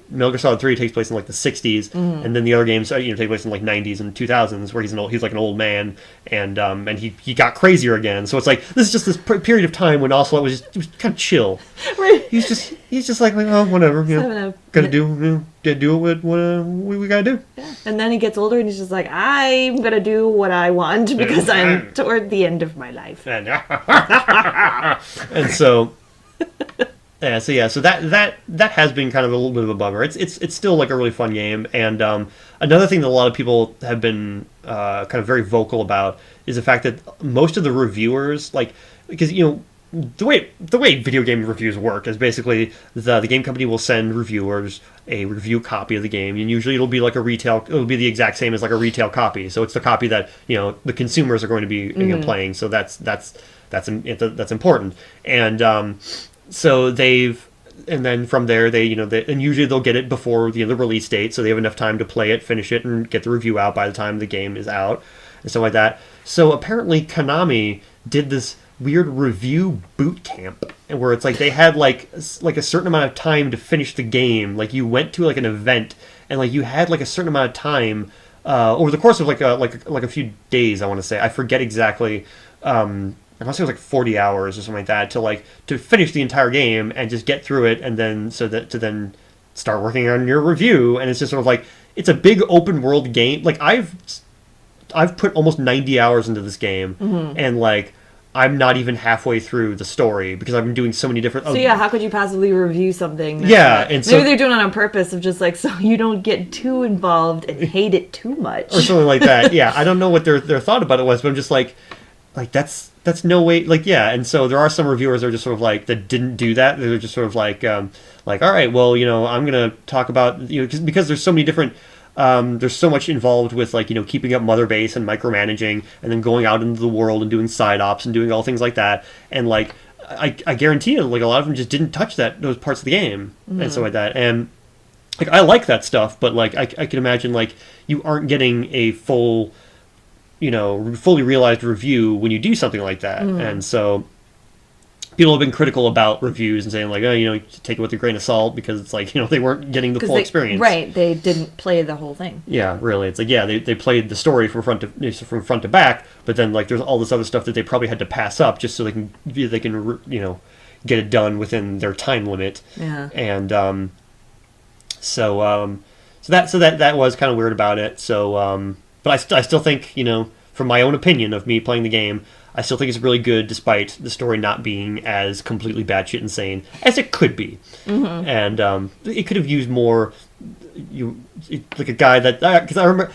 Metal Gear Solid 3 takes place in like the 60s, and then the other games take place in like 90s and 2000s, where he's like an old man, and he got crazier again. So it's like this is just this period of time when Ocelot was kind of chill.
Right.
He's just like oh whatever, gotta do what we gotta do.
Yeah. And then he gets older and he's just like, I'm gonna do what I want because I'm toward the end of my life.
And so. So that has been kind of a little bit of a bummer. It's still like a really fun game, and another thing that a lot of people have been kind of very vocal about is the fact that most of the reviewers, like, because the way video game reviews work is basically the game company will send reviewers a review copy of the game, and usually it'll be the exact same as like a retail copy. So it's the copy that the consumers are going to be playing. So that's important, and so and then from there and usually they'll get it before the release date, so they have enough time to play it, finish it, and get the review out by the time the game is out and stuff like that. So apparently Konami did this weird review boot camp where it's like they had like a certain amount of time to finish the game. Like you went to like an event and like you had like a certain amount of time over the course of like a few days. I want to say, I forget exactly. I want to say it was like 40 hours or something like that to finish the entire game and just get through it, and then to start working on your review. And it's just sort of like it's a big open world game. Like I've put almost 90 hours into this game, and like I'm not even halfway through the story because I've been doing so many different.
So how could you possibly review something?
And
maybe they're doing it on purpose of just like so you don't get too involved and hate it too much
or something like that. Yeah, I don't know what their thought about it was, but I'm just like that's no way, and so there are some reviewers that are just sort of like that didn't do that. They're just sort of like all right, well, I'm gonna talk about because there's so many different there's so much involved with keeping up Mother Base and micromanaging, and then going out into the world and doing side ops and doing all things like that, and like I guarantee you, like a lot of them just didn't touch those parts of the game and stuff like that, and like I like that stuff, but like I can imagine like you aren't getting a full fully realized review when you do something like that. And so people have been critical about reviews and saying like, oh, take it with a grain of salt because it's like, they weren't getting the full experience.
Right. They didn't play the whole thing.
Yeah, really. It's like, they played the story from front to back, but then like there's all this other stuff that they probably had to pass up just so they can get it done within their time limit.
Yeah.
And so that was kind of weird about it. So but I still think, from my own opinion of me playing the game, I still think it's really good despite the story not being as completely batshit insane as it could be. And it could have used more like a guy that, because I remember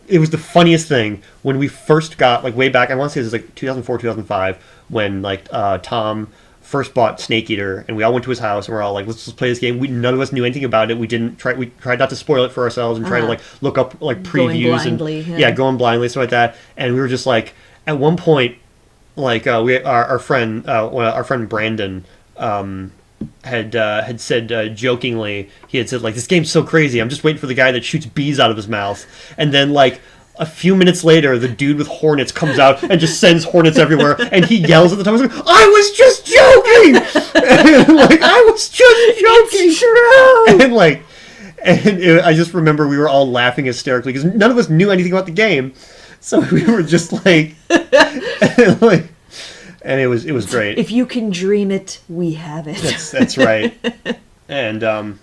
it was the funniest thing when we first got, like, way back. I want to say this was like 2004, 2005, when like Tom first bought Snake Eater, and we all went to his house, and we're all like, let's just play this game. None of us knew anything about it. We tried not to spoil it for ourselves, and try to like look up like previews
going blindly,
and going blindly, stuff like that. And we were just like, at one point, like our friend Brandon had said jokingly, he had said like, this game's so crazy, I'm just waiting for the guy that shoots bees out of his mouth. And then like a few minutes later, the dude with hornets comes out and just sends hornets everywhere, and he yells at the time, like, I was just joking! And, like, I was just joking!
It's true!
And like, I just remember we were all laughing hysterically because none of us knew anything about the game, so we were just like, and it was great.
If you can dream it, we have it.
That's right. And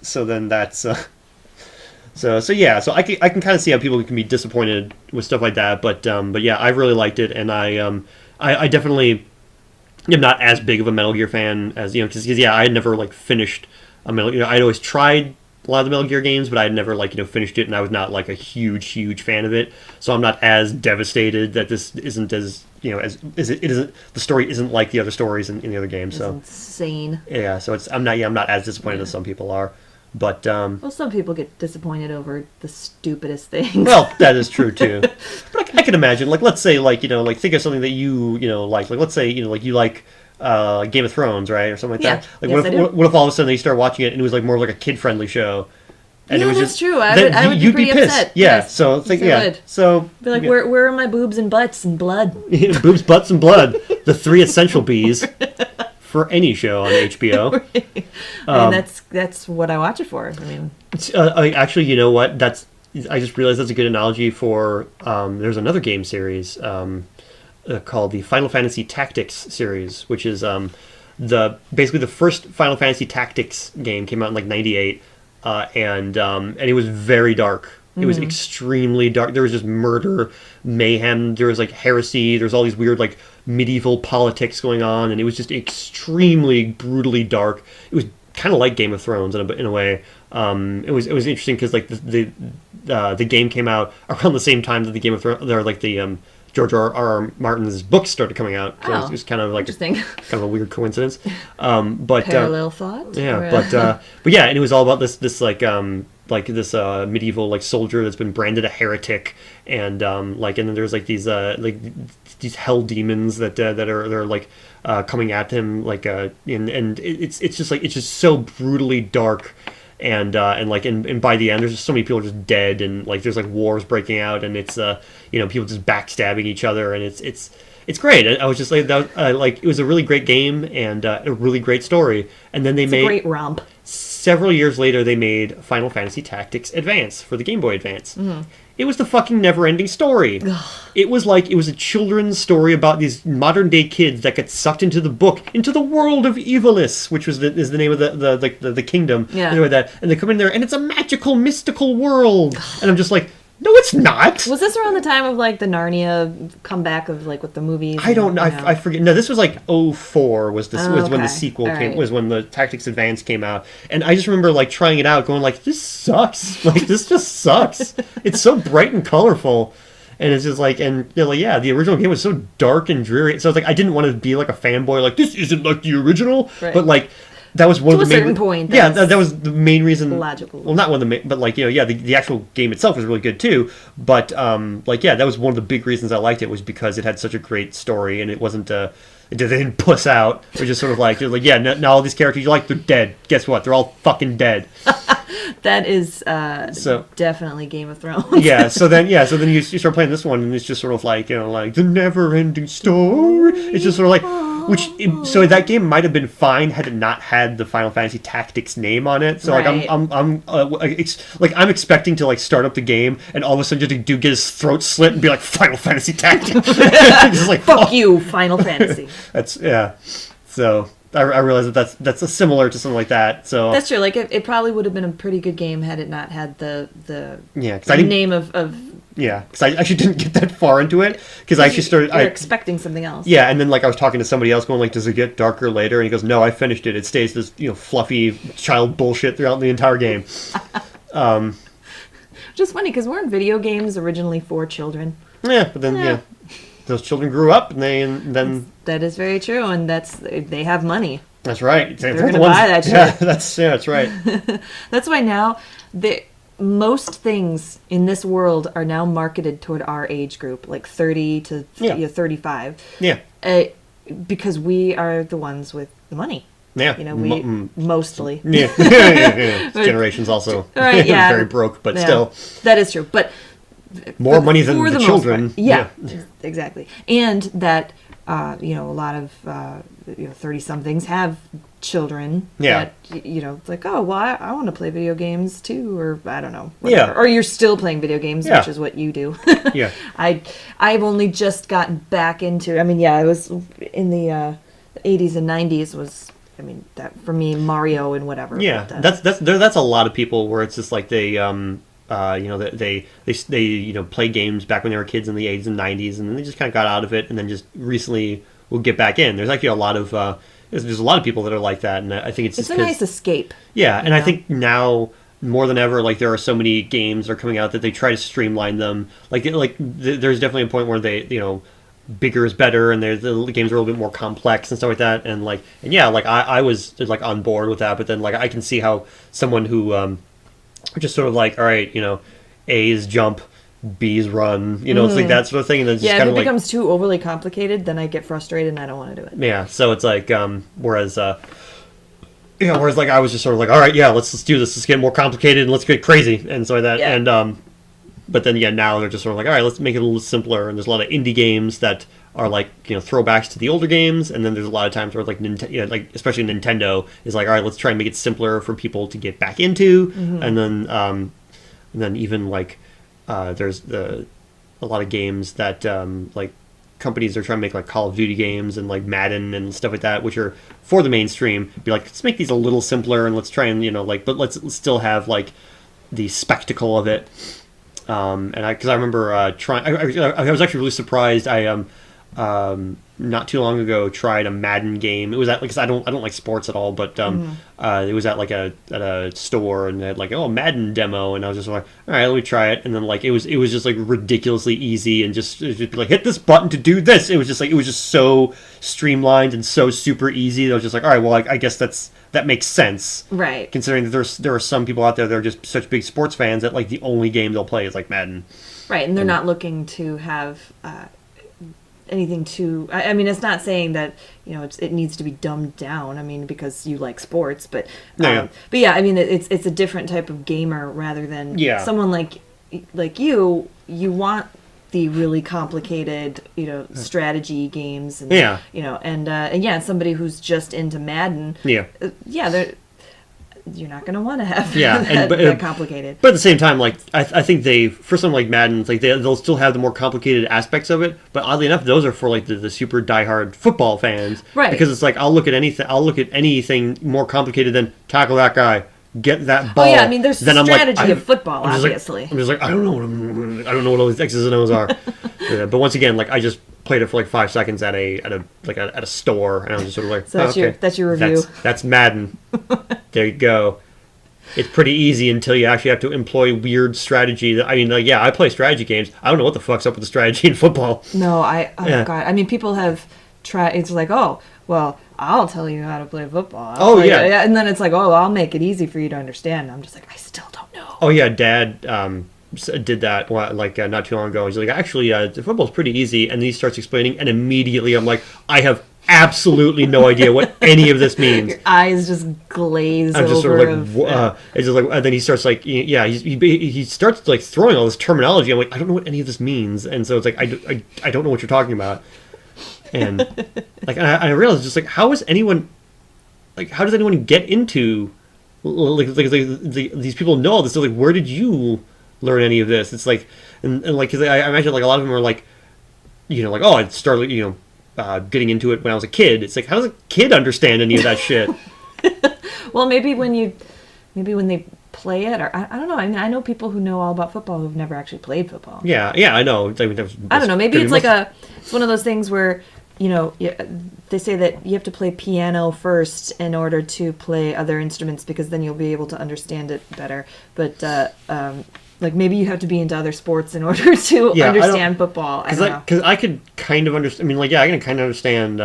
so then that's so I can kind of see how people can be disappointed with stuff like that, but yeah, I really liked it, and I definitely am not as big of a Metal Gear fan as, because yeah, I had never like finished a Metal Gear. I'd always tried a lot of the Metal Gear games, but I had never like finished it, and I was not like a huge fan of it. So I'm not as devastated that this isn't as as it isn't, the story isn't like the other stories in the other games.
It's
so
insane.
Yeah, so I'm not as disappointed as some people are. But
well, some people get disappointed over the stupidest things.
Well, that is true too. But I can imagine, like, let's say, like, like, think of something that you like let's say, like, you like Game of Thrones, right, or something like that. Like,
yes,
what if all of a sudden you start watching it and it was like more like a kid-friendly show? And
yeah,
it was
that's
just,
true. I would be pretty
pissed.
upset.
Yeah,
yes.
so think,
yes,
yeah, so
be like, where are my boobs and butts and blood?
Boobs, butts, and blood, the three essential B's for any show on HBO.
And that's what I watch it for. I mean,
actually, you know what? I just realized that's a good analogy for. There's another game series called the Final Fantasy Tactics series, which is basically the first Final Fantasy Tactics game came out in like '98, and it was very dark. It was extremely dark. There was just murder, mayhem. There was like heresy. There's all these weird like medieval politics going on, and it was just extremely brutally dark. It was kind of like Game of Thrones in a way. It was interesting because like the game came out around the same time that the Game of Thrones, like the George R. Martin's books started coming out. So it was kind of like kind of a weird coincidence. But
parallel thought.
Yeah, but yeah, and it was all about this this medieval like soldier that's been branded a heretic, and and then there's like these hell demons that are like coming at him, like and it's just so brutally dark. And by the end, there's just so many people just dead, and like there's like wars breaking out, and it's people just backstabbing each other, and it's great. I was just like that. It was a really great game and a really great story. And then it's made
a great romp.
Several years later, they made Final Fantasy Tactics Advance for the Game Boy Advance. It was the fucking never-ending story. It was a children's story about these modern-day kids that get sucked into the world of Evilis, which is the name of the kingdom.
Yeah.
Anyway, and they come in there, and it's a magical, mystical world. And I'm just like, no, it's not.
Was this around the time of like the Narnia comeback of like with the movies?
I don't know. I forget. No, this was like '04 was when the sequel came.
Right.
Was when the Tactics Advance came out, and I just remember like trying it out, going like, this sucks. Like this just sucks. It's so bright and colorful, and it's just like, and yeah, the original game was so dark and dreary. So I was like, I didn't want to be like a fanboy, like this isn't like the original,
right.
But like. That was one
to
of the main.
To a certain point.
Yeah, that was the main reason.
Logical.
Well, not one of the main, but like the actual game itself was really good too. But that was one of the big reasons I liked it, was because it had such a great story, and it wasn't they didn't puss out. It was just sort of like now all these characters you like, they're dead. Guess what? They're all fucking dead.
That is definitely Game of Thrones.
So then you start playing this one, and it's just sort of like like the never-ending story. It's just sort of like. So that game might have been fine had it not had the Final Fantasy Tactics name on it. So
right.
like I'm expecting to like start up the game, and all of a sudden just a dude get his throat slit and be like Final Fantasy Tactics. Just like,
fuck you, Final Fantasy.
So I realize that's similar to something like that. So
that's true. Like it probably would have been a pretty good game had it not had the
name Yeah, because I actually didn't get that far into it, because I actually started...
You're expecting something else.
Yeah, and then like I was talking to somebody else going like, does it get darker later? And he goes, no, I finished it. It stays this, fluffy child bullshit throughout the entire game.
Just funny, because weren't video games originally for children?
Yeah, but then, those children grew up, and then...
That is very true, and they have money.
That's right.
They're going to buy that shit.
Yeah, that's right.
That's why now... most things in this world are now marketed toward our age group, like 30 to 35.
Yeah.
Because we are the ones with the money.
Yeah.
Mostly.
Yeah. This generation's also very broke, but still.
That is true. But
more money than the children.
Yeah, exactly. And that, a lot of 30-somethings have children that, like, oh, well, I want to play video games too, or I don't know. Whatever. Or you're still playing video games, which is what you do.
Yeah.
I've only just gotten back into, it was in the 80s and 90s was, that for me, Mario and whatever.
Yeah, that's a lot of people where it's just like they, they play games back when they were kids in the 80s and 90s, and then they just kind of got out of it, and then just recently will get back in. There's actually a lot of there's a lot of people that are like that, and I think it's
a nice escape.
Yeah, and I think now more than ever, like there are so many games that are coming out that they try to streamline them. There's definitely a point where they bigger is better, and the games are a little bit more complex and stuff like that. And I was like on board with that, but then like I can see how someone who just sort of like, all right, A's jump, B's run, it's like that sort of thing. And then it's
if it becomes too overly complicated, then I get frustrated and I don't want to do it.
Yeah, so it's like whereas like I was just sort of like, all right, let's do this. Let's get more complicated and let's get crazy and so like that. Yeah. And but then now they're just sort of like, all right, let's make it a little simpler. And there's a lot of indie games that are like throwbacks to the older games, and then there's a lot of times where like like especially Nintendo is like, all right, let's try and make it simpler for people to get back into. Mm-hmm. And then even like there's a lot of games that like companies are trying to make, like Call of Duty games and like Madden and stuff like that, which are for the mainstream. Be like, let's make these a little simpler and let's try and but let's still have like the spectacle of it. Because I remember trying. I was actually really surprised. I not too long ago tried a Madden game. It was at, because I don't like sports at all, but it was at like at a store, and they had like, Madden demo, and I was just like, all right, let me try it. And then like it was just like ridiculously easy, and just be like, hit this button to do this. It was just so streamlined and so super easy. I was just like, all right, well, I guess that makes sense,
right?
Considering that there are some people out there that are just such big sports fans that like the only game they'll play is like Madden,
right? And they're not looking to have anything too. I mean, it's not saying that it needs to be dumbed down. I mean, because you like sports, but but yeah, I mean, it's a different type of gamer rather than someone like you. You want the really complicated, strategy games, and and somebody who's just into Madden, you're not going to want to have that complicated.
But at the same time, like I think for something like Madden, like they'll still have the more complicated aspects of it. But oddly enough, those are for like the super diehard football fans,
right?
Because it's like I'll look at anything more complicated than tackle that guy, get that ball.
Oh yeah, I mean, there's strategy of football, obviously.
I'm just like I don't know what all these X's and O's are. But once again, like I just played it for like 5 seconds at a store, and I was just sort of like,
so that's your review.
That's Madden. There you go. It's pretty easy until you actually have to employ weird strategy. I mean, I play strategy games. I don't know what the fuck's up with the strategy in football.
No, God. I mean, people have tried. It's like, oh, well, I'll tell you how to play football. And then it's like, oh, I'll make it easy for you to understand. And I'm just like, I still don't know.
Oh yeah, Dad did that not too long ago. He's like, actually, football's pretty easy, and then he starts explaining, and immediately I'm like, I have absolutely no idea what any of this means.
Your eyes just glaze over.
I'm just sort of like, it's just like, and then he starts like, he starts like throwing all this terminology. I'm like, I don't know what any of this means, and so it's like, I don't know what you're talking about, and like I realized just like, how does anyone get into these people know all this? So like, where did you learn any of this? It's like, and like, because I imagine like a lot of them are like, like, oh, I started getting into it when I was a kid. It's like, how does a kid understand any of that shit?
Well, maybe when they play it, or I don't know. I mean, I know people who know all about football who've never actually played football.
Yeah, I know. I
don't know. Maybe it's it's one of those things where, they say that you have to play piano first in order to play other instruments because then you'll be able to understand it better. But like maybe you have to be into other sports in order to understand football.
Because I could kind of understand. I mean, like, I can kind of understand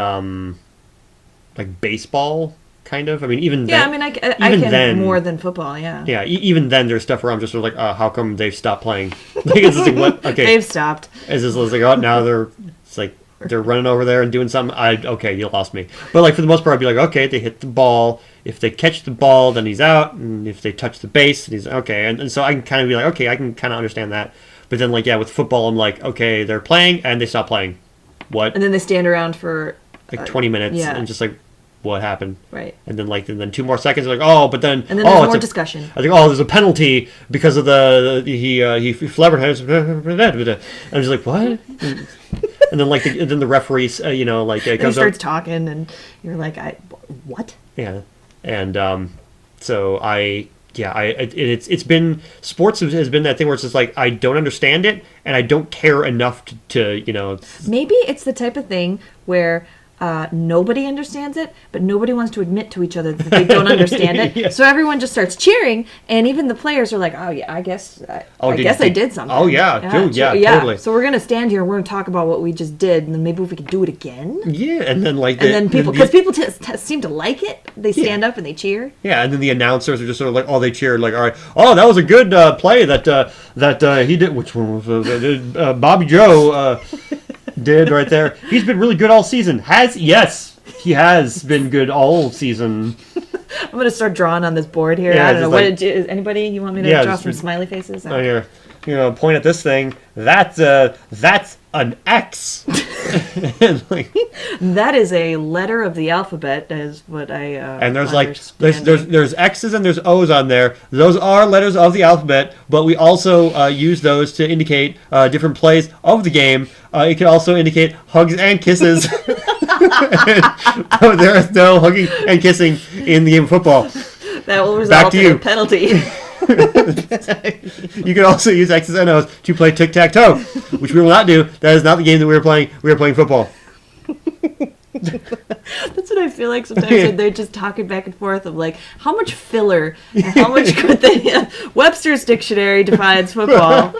like baseball. Kind of. I mean, even then.
Yeah, I mean, I can then, more than football, yeah.
Yeah, even then there's stuff where I'm just sort of like, how come they've stopped playing? Like, it's just like, what? Okay.
They've stopped.
It's just like, now they're running over there and doing something. Okay, you lost me. But, like, for the most part, I'd be like, okay, they hit the ball. If they catch the ball, then he's out. And if they touch the base, then he's okay. And so I can kind of be like, okay, I can kind of understand that. But then, like, yeah, with football, I'm like, okay, they're playing and they stop playing. What?
And then they stand around for...
like 20 minutes and just like... what happened?
Right.
And then 2 more seconds, like, but then...
And then there's more discussion.
I think, there's a penalty because of he flabbergasted. And I'm just like, what? And then, like, then the referees, like...
He starts talking, and you're like, what?
Yeah. And so it's been... Sports has been that thing where it's just like, I don't understand it, and I don't care enough to
Maybe it's the type of thing where... nobody understands it, but nobody wants to admit to each other that they don't understand it. Yeah. So everyone just starts cheering, and even the players are like, "Oh yeah, I guess I did something."
Oh yeah, totally.
So we're gonna stand here and we're gonna talk about what we just did, and then maybe if we could do it again.
Yeah, and then
people seem to like it. They stand up and they cheer.
Yeah, and then the announcers are just sort of like, they cheered, like, all right, that was a good play that he did. Which one was Bobby Joe? Did right there. He's been really good all season. Yes, he has been good all season.
I'm going to start drawing on this board here.
Yeah,
I don't know. Is anybody, you want me to draw some smiley faces?
Here. Point at this thing. That's an X.
That is a letter of the alphabet, is what I
and there's there's X's and there's O's on there. Those are letters of the alphabet, but we also use those to indicate different plays of the game. It can also indicate hugs and kisses. There is no hugging and kissing in the game of football.
That will result in a penalty.
You can also use X's and O's to play tic-tac-toe, which we will not do. That is not the game that we are playing. We are playing football.
That's what I feel like sometimes when they're just talking back and forth of like, how much filler and how much could they... Webster's Dictionary defines football.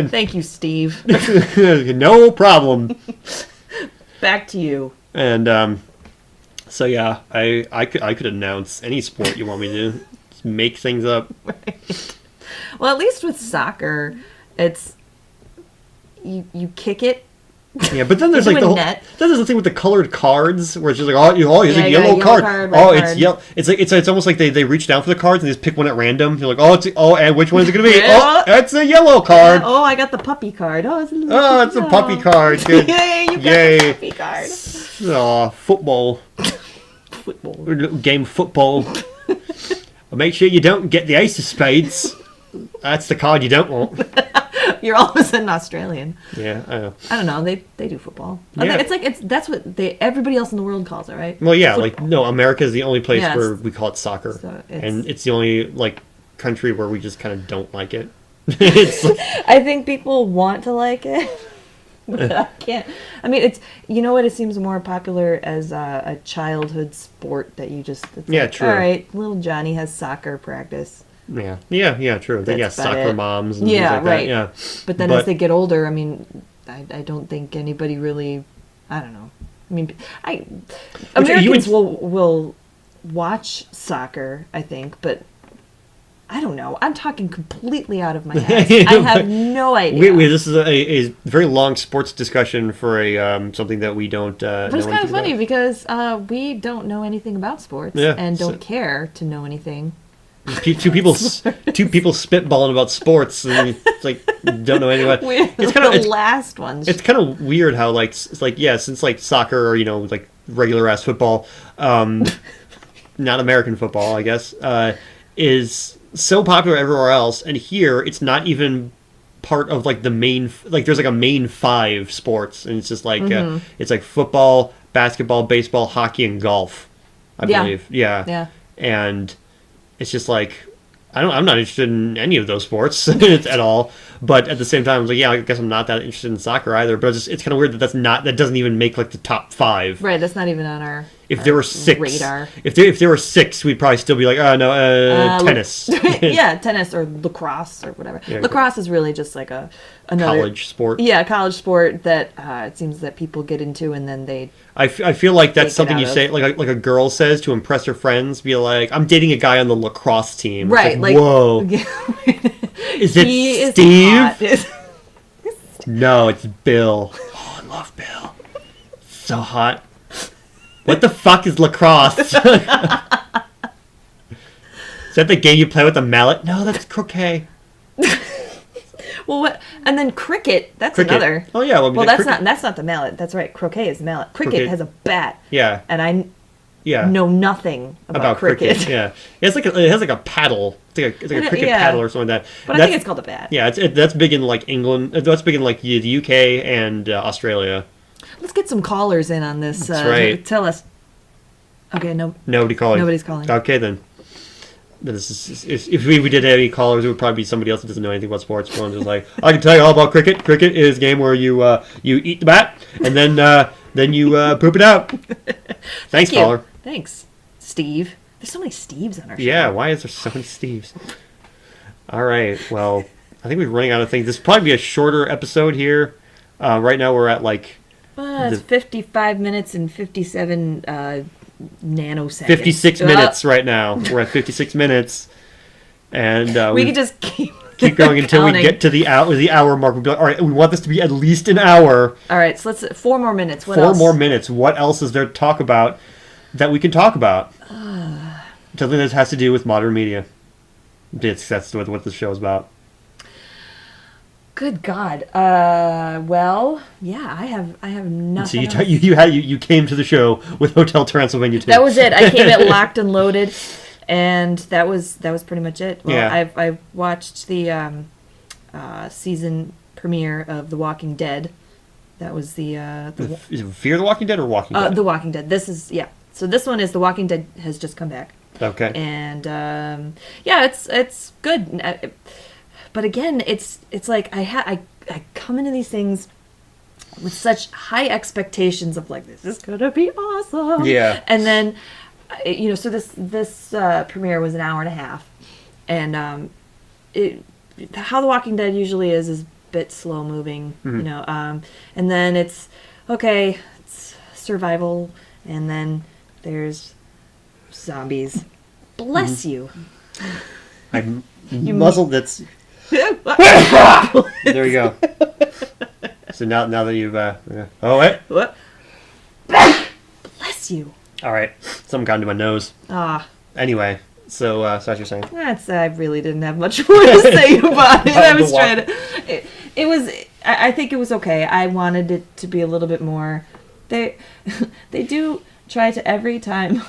Thank you, Steve.
No problem.
Back to you.
And so yeah, I could announce any sport you want me to do. Just make things up.
Right. Well, at least with soccer, it's you kick it.
Yeah, but then there's like then there's the thing with the colored cards where it's just like here's a yellow card. It's yellow. It's almost like they reach down for the cards and they just pick one at random. You're like and which one is it going to be? It's a yellow card.
Yeah, I got the puppy card.
It's a puppy card. Good.
Yay, you got the puppy card.
Football. Game football. Make sure you don't get the ace of spades. That's the card you don't want.
You're all of a sudden Australian.
Yeah, I know.
I don't know. They do football.
Yeah.
That's what everybody else in the world calls it, right?
Well, yeah, football. America is the only place where we call it soccer, and it's the only country where we just kind of don't like it.
I think people want to like it. But I can't. I mean, it's it seems more popular as a childhood sport that you just.
True.
All right, little Johnny has soccer practice.
Yeah, true. Soccer moms. And
things
like
right.
That. Yeah,
but then as they get older, I mean, I don't think anybody really. I don't know. I mean, Americans will watch soccer, I think, but. I don't know. I'm talking completely out of my head. I have no idea.
This is a very long sports discussion for something that we don't.
But it's kind of funny because we don't know anything about sports and don't care to know anything.
Two people spitballing about sports and it's like don't know anyone.
It's kind of the last ones.
It's kind of weird how since soccer or regular ass football, not American football, I guess, is so popular everywhere else, and here it's not even part of the main there's a main 5 sports, and it's just it's football, basketball, baseball, hockey, and golf. I
Yeah.
believe. Yeah.
Yeah.
And it's just like, I'm not interested in any of those sports at all. But at the same time, I was like, yeah, I guess I'm not that interested in soccer either. But it's kind of weird that doesn't even make like the top 5.
Right. That's not even on our
If there were 6,
radar.
If there were 6, we'd probably still be like, oh no, tennis.
Yeah, tennis or lacrosse or whatever.
Yeah,
Lacrosse is really just like another
college sport.
Yeah, college sport that it seems that people get into and then they.
I feel like that's
Take it
something
out
you
of.
say, like a girl says to impress her friends. Be like, I'm dating a guy on the lacrosse team. It's
Right, like
whoa, is it
he is
Steve?
hot.
No, it's Bill. Oh, I love Bill. So hot. What the fuck is lacrosse? Is that the game you play with a mallet? No, that's croquet.
Well, what? And then cricket. That's
Cricket.
another.
Oh yeah, well,
Well,
cricket.
that's not the mallet. That's right. Croquet is the mallet. Cricket
Cricket.
has a bat.
Yeah,
And
yeah.
I know nothing about cricket.
Yeah, it has like a paddle. It's like a cricket
Yeah.
paddle or something like that.
But I think it's called a bat.
Yeah, that's big in like England. That's big in like the UK and Australia.
Let's get some callers in on this.
That's right.
Tell us. Okay, no.
Nobody's calling. Okay, then. If we did have any callers, it would probably be somebody else that doesn't know anything about sports. One just like, I can tell you all about cricket. Cricket is a game where you eat the bat and then you poop it out. Thanks,
you.
caller.
Thanks, Steve. There's so many Steves on our show.
Yeah, why is there so many Steves? All right, well, I think we're running out of things. This will probably be a shorter episode here. Right now we're at like...
It's 55 minutes and 57 nanoseconds.
56 minutes right now. We're at 56 minutes. And
we could just keep
going until we
counting.
get to the hour mark. We'll be like, all right, we want this to be at least an hour.
All right, so let's 4 more minutes. What
4
else?
more minutes. What else is there to talk about that we can talk about? Something that has to do with modern media. That's what this show is about.
Good God. Well, yeah, I have nothing.
So
else.
you came to the show with Hotel Transylvania 2.
That was it. I came at locked and loaded, and that was pretty much it. Well,
Yeah.
I watched the season premiere of The Walking Dead. That was the
Is it Fear the Walking Dead or Walking Dead?
The Walking Dead. This is So this one is The Walking Dead has just come back.
Okay.
And it's good. But again, it's like I come into these things with such high expectations of like, this is gonna be awesome.
Yeah.
And then so this premiere was an hour and a half, and how The Walking Dead usually is a bit slow moving, and then it's survival, and then there's zombies. Bless you.
I muzzled that's. There you go. So now that you've oh wait.
What? Bless you.
All right, something got into my nose. Anyway, so as you're saying,
I really didn't have much more to say about it. I was
The
trying to. It was. I think it was okay. I wanted it to be a little bit more. They do try to every time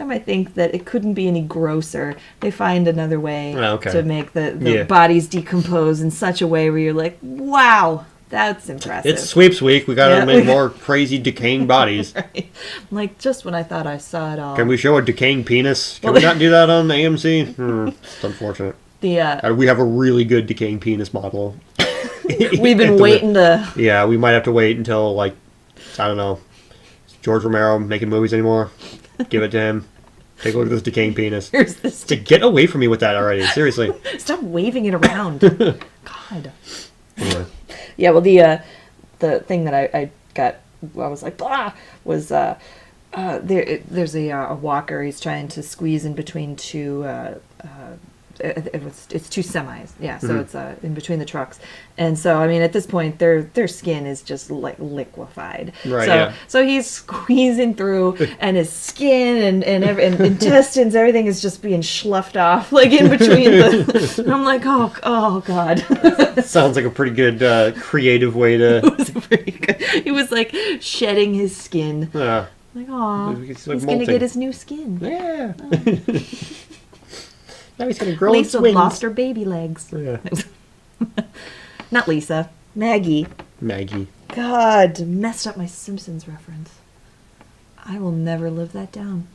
I think that it couldn't be any grosser, they find another way to make the bodies decompose in such a way where you're like, wow, that's impressive.
It's sweeps week. We gotta make more crazy decaying bodies.
Right. Like, just when I thought I saw it all.
Can we show a decaying penis? Can we not do that on AMC? It's unfortunate. We have a really good decaying penis model.
We've been waiting to...
Yeah, we might have to wait until, like, I don't know, George Romero making movies anymore. Give it to him. Take a look at this decaying penis.
Here's this.
Get away from me with that already. Seriously.
Stop waving it around. God.
Anyway.
Yeah, well, the thing that I got, I was like, blah, was there's a walker. He's trying to squeeze in between two. It's two semis, yeah. So it's in between the trucks, and so I mean, at this point, their skin is just like liquefied.
Right.
So he's squeezing through, and his skin and intestines, everything is just being sloughed off, like in between the. And I'm like, oh God.
Sounds like a pretty good creative way to.
It was very good. He was like shedding his skin.
Yeah.
Like, aw,
He's
he's
molting.
gonna get his new skin.
Yeah. Now he's gonna grow
Lisa
wings.
lost her baby legs.
Yeah.
Not Lisa. Maggie.
Maggie.
God, messed up my Simpsons reference. I will never live that down.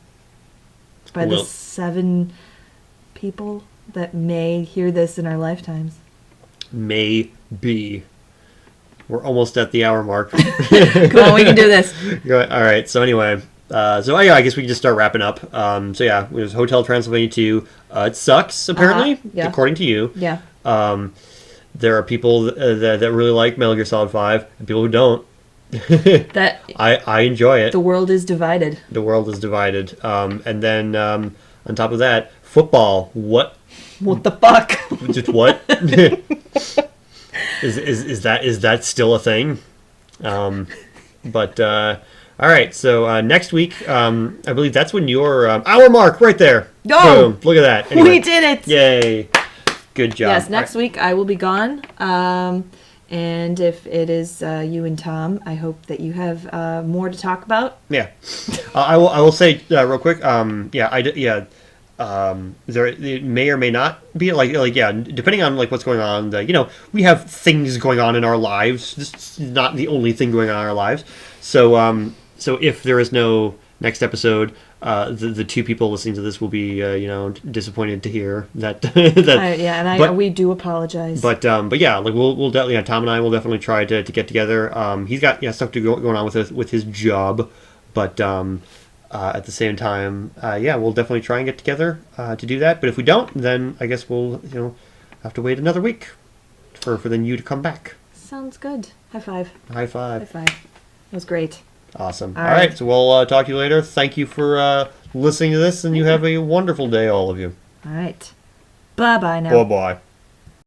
by the
Well-
7 people that may hear this in our lifetimes.
Maybe. We're almost at the hour mark.
Come on, we can do this.
All right. So anyway, I guess we can just start wrapping up. So yeah, it was Hotel Transylvania 2. It sucks apparently,
Yeah.
according to you.
Yeah.
There are people that really like Metal Gear Solid 5, and people who don't.
That
I enjoy it.
the world is divided.
The world is divided. And then on top of that, football. What?
What the fuck?
Just what? Is that still a thing? But all right. So next week, I believe that's when your hour mark right there.
Oh!
Boom. Look at that. Anyway.
We did it.
Yay! Good job.
Yes, next week I will be gone. And if it is you and Tom, I hope that you have more to talk about.
Yeah, I will say real quick. There it may or may not be depending on like what's going on. We have things going on in our lives. This is not the only thing going on in our lives. So if there is no next episode, the 2 people listening to this will be disappointed to hear that.
We do apologize.
But yeah, like we'll definitely Tom and I will definitely try to get together. He's got stuff going on with his job, but at the same time, we'll definitely try and get together to do that. But if we don't, then I guess we'll have to wait another week for then you to come back.
Sounds good. High five.
High five.
High five. That was great.
Awesome.
All
All right.
right.
So we'll talk to you later. Thank you for listening to this, and you have a wonderful day, all of you.
All right. Bye-bye now.
Bye-bye.